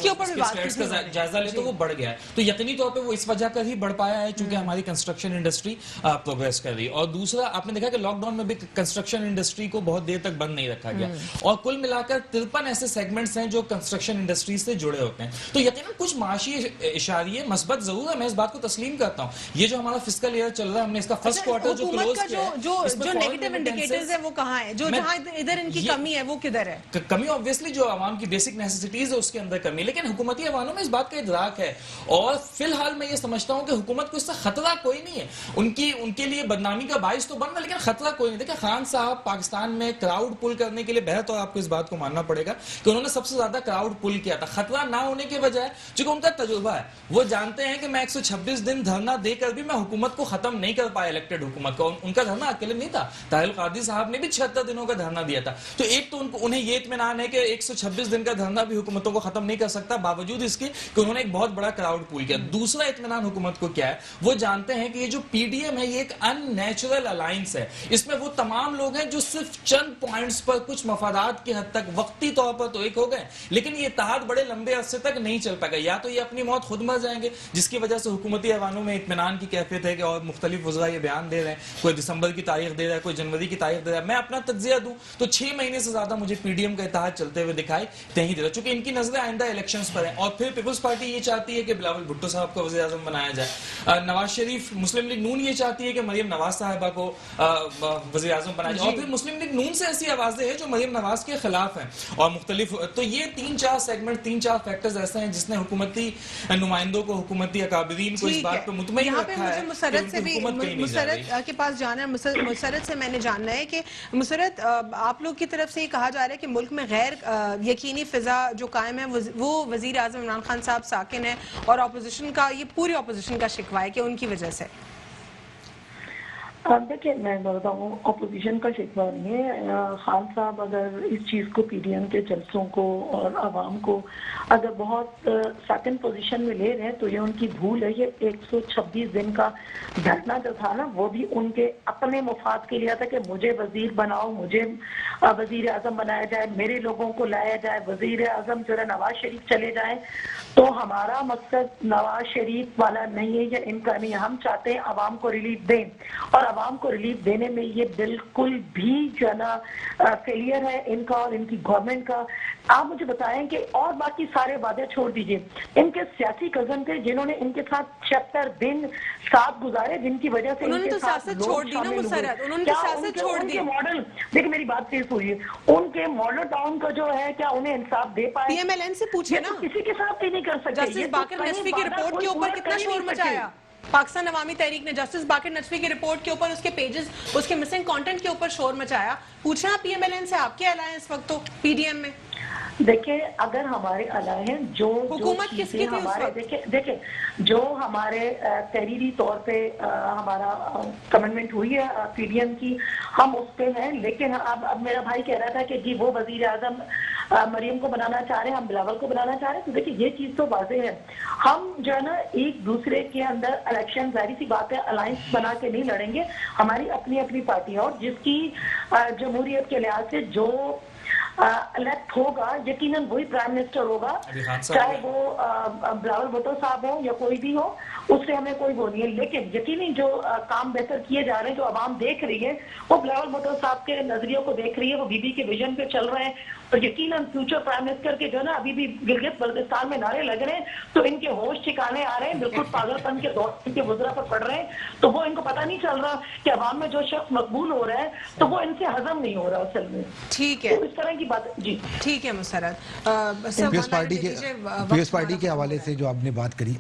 اس کا جائزہ لیں تو وہ بڑھ گیا ہے. تو یقینی طور پہ وہ اس وجہ کر ہی بڑھ پایا ہے چونکہ ہماری کنسٹرکشن انڈسٹری پروگریس کر رہی ہے. اور دوسرا آپ نے دیکھا کہ لاک ڈاؤن میں بھی کنسٹرکشن انڈسٹری کو بہت دیر تک بند نہیں رکھا گیا، اور کل ملا کر 53 ایسے سیگمنٹس ہیں جو کنسٹرکشن انڈسٹری سے جڑے ہوتے ہیں. تو یقیناً کچھ معاشی اشاریے مثبت ضرور ہے، میں اس بات کو تسلیم کرتا ہوں. یہ جو ہمارا فسکل ایئر چل رہا ہے، ہم نے اس کا فرسٹ کوارٹر جو کلوز کیا ہے، جو نیگیٹو انڈیکیٹرز ہیں وہ کہاں ہیں؟ جو جہاں ادھر ان کی کمی ہے وہ کدھر ہے؟ کمی obviously جو عوام کی بیسک نیسیسٹیز ہے اس کے اندر کمی، لیکن حکومتی ایوانوں میں اس بات کا ادراک ہے. اور فی الحال میں یہ سمجھتا ہوں کہ حکومت کو اس سے خطرہ کوئی نہیں ہے. ان کے لیے بدنامی کا باعث تو بن رہا، لیکن خطرہ کوئی نہیں. دیکھیں خان صاحب پاکستان میں کراؤڈ پل کرنے کے لیے بہرطور آپ کو اس بات کو ماننا پڑے گا کہ انہوں نے سب سے زیادہ کراؤڈ پل کیا تھا. خطرہ نہ ہونے کے بجائے چونکہ ان کا تجربہ ہے، وہ جانتے ہیں کہ میں 126 دن دھرنا دے کر بھی میں حکومت کو ختم نہیں کر پایا، الیکٹڈ حکومت کو. ان کا دھرنا اکیلے نہیں تھا، طاہر القادری صاحب نے بھی 76 دنوں کا دھرنا دیا تھا. تو ایک تو انہیں یہ اطمینان ہے کہ 126 دن کا دھرنا بھی حکومتوں کو ختم نہیں کر سکتا، باوجود اس کے کہ انہوں نے ایک بہت بڑا کراؤڈ پول کیا. دوسرا اطمینان حکومت کو کیا ہے، وہ جانتے ہیں کہ یہ جو پی ڈی ایم ہے یہ ایک ان نیچرل الائنس ہے. اس میں وہ تمام لوگ ہیں جو صرف چند پوائنٹس پر کچھ مفادات کی حد تک وقتی طور پر تو ایک ہو گئے، لیکن یہ اتحاد بڑے لمبے عرصے تک نہیں چل پائے گا. یا تو یہ اپنی موت خود مر جائیں گے، جس کی وجہ سے حکومتی ایوانوں میں اطمینان کی کیفیت ہے کہ اور مختلف وزراء یہ بیان دے رہے ہیں، کوئی دسمبر کی تاریخ دے رہا ہے، کوئی جنوری کی تاریخ دے رہا ہے. میں اپنا تجزیہ دوں تو 6 مہینے سے زیادہ مجھے پی ڈی ایم کا اتحاد چلتے ہوئے دکھائی نہیں دے رہا، چونکہ ان کی نظریں آئندہ الیکشنز پر ہیں. اور پھر پیپلز پارٹی یہ چاہتی ہے کہ بلاول بھٹو صاحب کو وزیر اعظم بنایا جائے. نواز شریف مسلم لیگ نون یہ چاہتی ہے کہ مریم نواز صاحبہ کو وزیر اعظم بنایا جائے. اور پھر مسلم لیگ نون سے ایسی آوازیں ہیں جو مریم نواز کے خلاف ہیں اور مختلف. تو یہ 3-4 سیگمنٹ، 3-4 فیکٹرز ایسے ہیں جس نے حکومتی نمائندوں کو، حکومتی اکابرین کو اس بات پہ مطمئن رکھا ہے. مسرت کے پاس جانا ہے. مسرت سے میں نے جاننا ہے کہ مسرت آپ لوگ کی طرف سے یہ کہا جا رہا ہے کہ ملک میں غیر یقینی فضا جو قائم ہے وہ وزیر اعظم عمران خان صاحب ساکن ہے، اور اپوزیشن کا، یہ پوری اپوزیشن کا شکوہ ہے کہ ان کی وجہ سے. دیکھیں میں بتاؤں اپوزیشن کا شکوہ نہیں ہے. خان صاحب اگر اس چیز کو پی ڈی ایم کے جلسوں کو اور عوام کو اگر بہت سیکنڈ پوزیشن میں لے رہے ہیں تو یہ ان کی بھول ہے. یہ 126 دن کا دھرنا جو تھا نا وہ بھی ان کے اپنے مفاد کے لیے تھا کہ مجھے وزیر بناؤ، مجھے وزیر اعظم بنایا جائے، میرے لوگوں کو لایا جائے، وزیر اعظم جو ہے نواز شریف چلے جائیں. تو ہمارا مقصد نواز شریف والا نہیں ہے یا ان کا نہیں ہے. ہم چاہتے ہیں عوام کو ریلیف دیں، اور عوام کو ریلیف دینے میں یہ بالکل بھی جو ہے نا فیلئر ہے ان کا اور ان کی گورنمنٹ کا. آپ مجھے بتائیں کہ اور باقی سارے وعدے چھوڑ دیجئے، ان کے سیاسی کزن تھے جنہوں نے ان کے ساتھ 76 دن ساتھ گزارے، جن کی وجہ سے انہوں نے تو سیاست چھوڑ دی نا مسرت، انہوں نے تو سیاست چھوڑ دی. ماڈل دیکھ میری بات صحیح ہوئی، ان کے ماڈل ٹاؤن کا جو ہے کیا انہیں انصاف دے پائے؟ پی ایم ایل این سے پوچھے نا، کسی کے ساتھ بھی نہیں کر سکتے. جسٹس باقر نصفی کی رپورٹ کے اوپر کتنا شور مچایا. پاکستان عوامی تحریک نے جسٹس باقر نقوی کی رپورٹ کے اوپر اس کے پیجز اس کے مسنگ کانٹینٹ کے اوپر شور مچایا. پوچھ رہے ہیں پی ایم ایل این سے آپ کے الائے ہیں اس وقت تو پی ڈی ایم میں؟ دیکھیں اگر ہمارے الائے ہیں جو حکومت کس کی تھی اس وقت؟ دیکھیں جو ہمارے تحریری طور پہ ہمارا کمنٹمنٹ ہوئی ہے پی ڈی ایم کی ہم اس پہ ہیں. لیکن اب میرا بھائی کہہ رہا تھا کہ جی وہ وزیر اعظم مریم کو بنانا چاہ رہے ہیں, ہم بلاول کو بنانا چاہ رہے ہیں. تو دیکھیں یہ چیز تو واضح ہے, ہم جو ہے نا ایک دوسرے کے اندر الیکشن ظاہری سی بات ہے الائنس بنا کے نہیں لڑیں گے. ہماری اپنی اپنی پارٹی ہے اور جس کی جمہوریت کے لحاظ سے جو الیکٹ ہوگا یقیناً وہی پرائم منسٹر ہوگا, چاہے وہ بلاول بھٹو صاحب ہو یا کوئی بھی ہو, اس سے ہمیں کوئی وہ نہیں ہے. لیکن یقینی جو کام بہتر کیے جا رہے ہیں جو عوام دیکھ رہی ہے وہ بلاول بھٹو صاحب کے نظریوں کو دیکھ رہی ہے, وہ بی بی کے ویژن پہ چل رہے ہیں. اور یقیناً فیوچر پرائم منسٹر کے جو ہے نا ابھی بھی گلگت بلتستان میں نعرے لگ رہے ہیں تو ان کے ہوش ٹھکانے آ رہے ہیں, بالکل پاگل پن کے دور ان کے وزراء پر پڑ رہے ہیں. تو وہ ان کو پتہ نہیں چل رہا کہ عوام میں جو شخص مقبول ہو رہا ہے تو وہ ان سے ہضم نہیں ہو رہا اصل میں. ٹھیک ہے, تو اس طرح کی بات. جی ٹھیک ہے مسرت. پیپلز پارٹی کے حوالے سے جو آپ نے بات کری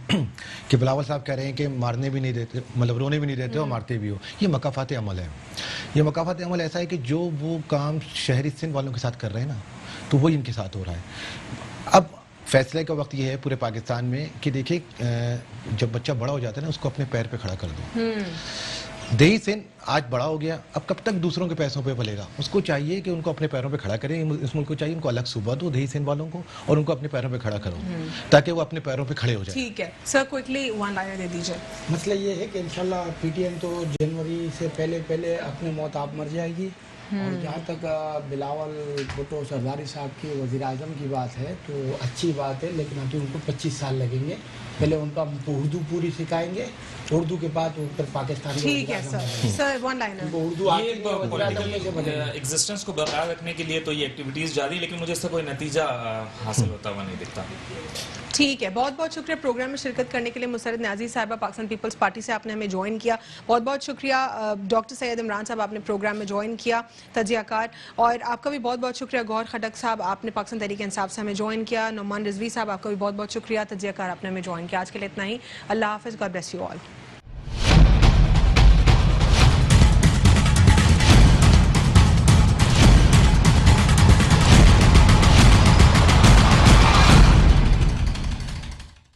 کہ بلاول صاحب کہہ رہے ہیں کہ مارنے بھی نہیں دیتے, مطلب رونے بھی نہیں دیتے اور مارتے بھی ہو, یہ مکافات عمل ہے. یہ مکافات عمل ایسا ہے کہ جو وہ کام شہری سندھ والوں کے ساتھ کر رہے ہیں نا تو وہی ان کے ساتھ ہو رہا ہے. اب فیصلے کا وقت یہ ہے پورے پاکستان میں کہ دیکھیں جب بچہ بڑا ہو جاتا ہے نا اس کو اپنے پیر پہ کھڑا کر دو. دیہی سندھ آج بڑا ہو گیا, اب کب تک دوسروں کے پیسوں پہ پلے گا؟ اس کو چاہیے کہ ان کو اپنے پیروں پہ کھڑا کریں. اس ملک کو چاہیے ان کو الگ صوبہ دو دیہی سندھ والوں کو اور ان کو اپنے پیروں پہ کھڑا کرو تاکہ وہ اپنے پیروں پہ کھڑے ہو جائیں. ٹھیک ہے سر, کوئکلی ون لائنر دے دیجیے. مسئلہ یہ ہے کہ انشاءاللہ پی ٹی ایم تو جنوری سے پہلے اپنے موت آپ مر جائے گی. اور جہاں تک بلاول بھٹو سرداری صاحب کی وزیر اعظم کی بات ہے تو اچھی بات ہے, لیکن ابھی ان کو 25 سال لگیں گے. پہلے ان کو ہم اردو پوری سکھائیں گے, اردو کے بعد ان پر پاکستانی. ٹھیک ہے sir one liner. Urdu existence کو برقرار رکھنے کے لیے تو یہ ایکٹیویٹیز جاری, لیکن مجھے اس سے کوئی نتیجہ حاصل ہوتا ہوا نہیں دکھتا. ٹھیک ہے, بہت بہت شکریہ پروگرام میں شرکت کرنے کے لیے. مسرت نیازی صاحبہ پاکستان پیپلز پارٹی سے آپ نے ہمیں جوائن کیا, بہت بہت شکریہ. ڈاکٹر سید عمران صاحب آپ نے پروگرام میں جوائن کیا, تجزیہ کار. اور آپ کا بھی بہت بہت شکریہ گوہر خٹک صاحب, آپ نے پاکستان تحریک انصاف سے ہمیں جوائن کیا. نعمان رضوی صاحب آپ کا بھی بہت بہت شکریہ, تجزیہ کار آپ نے ہمیں جوائن کیا. آج کے لیے اتنا ہی, اللہ حافظ, گاڈ بلیس یو آل.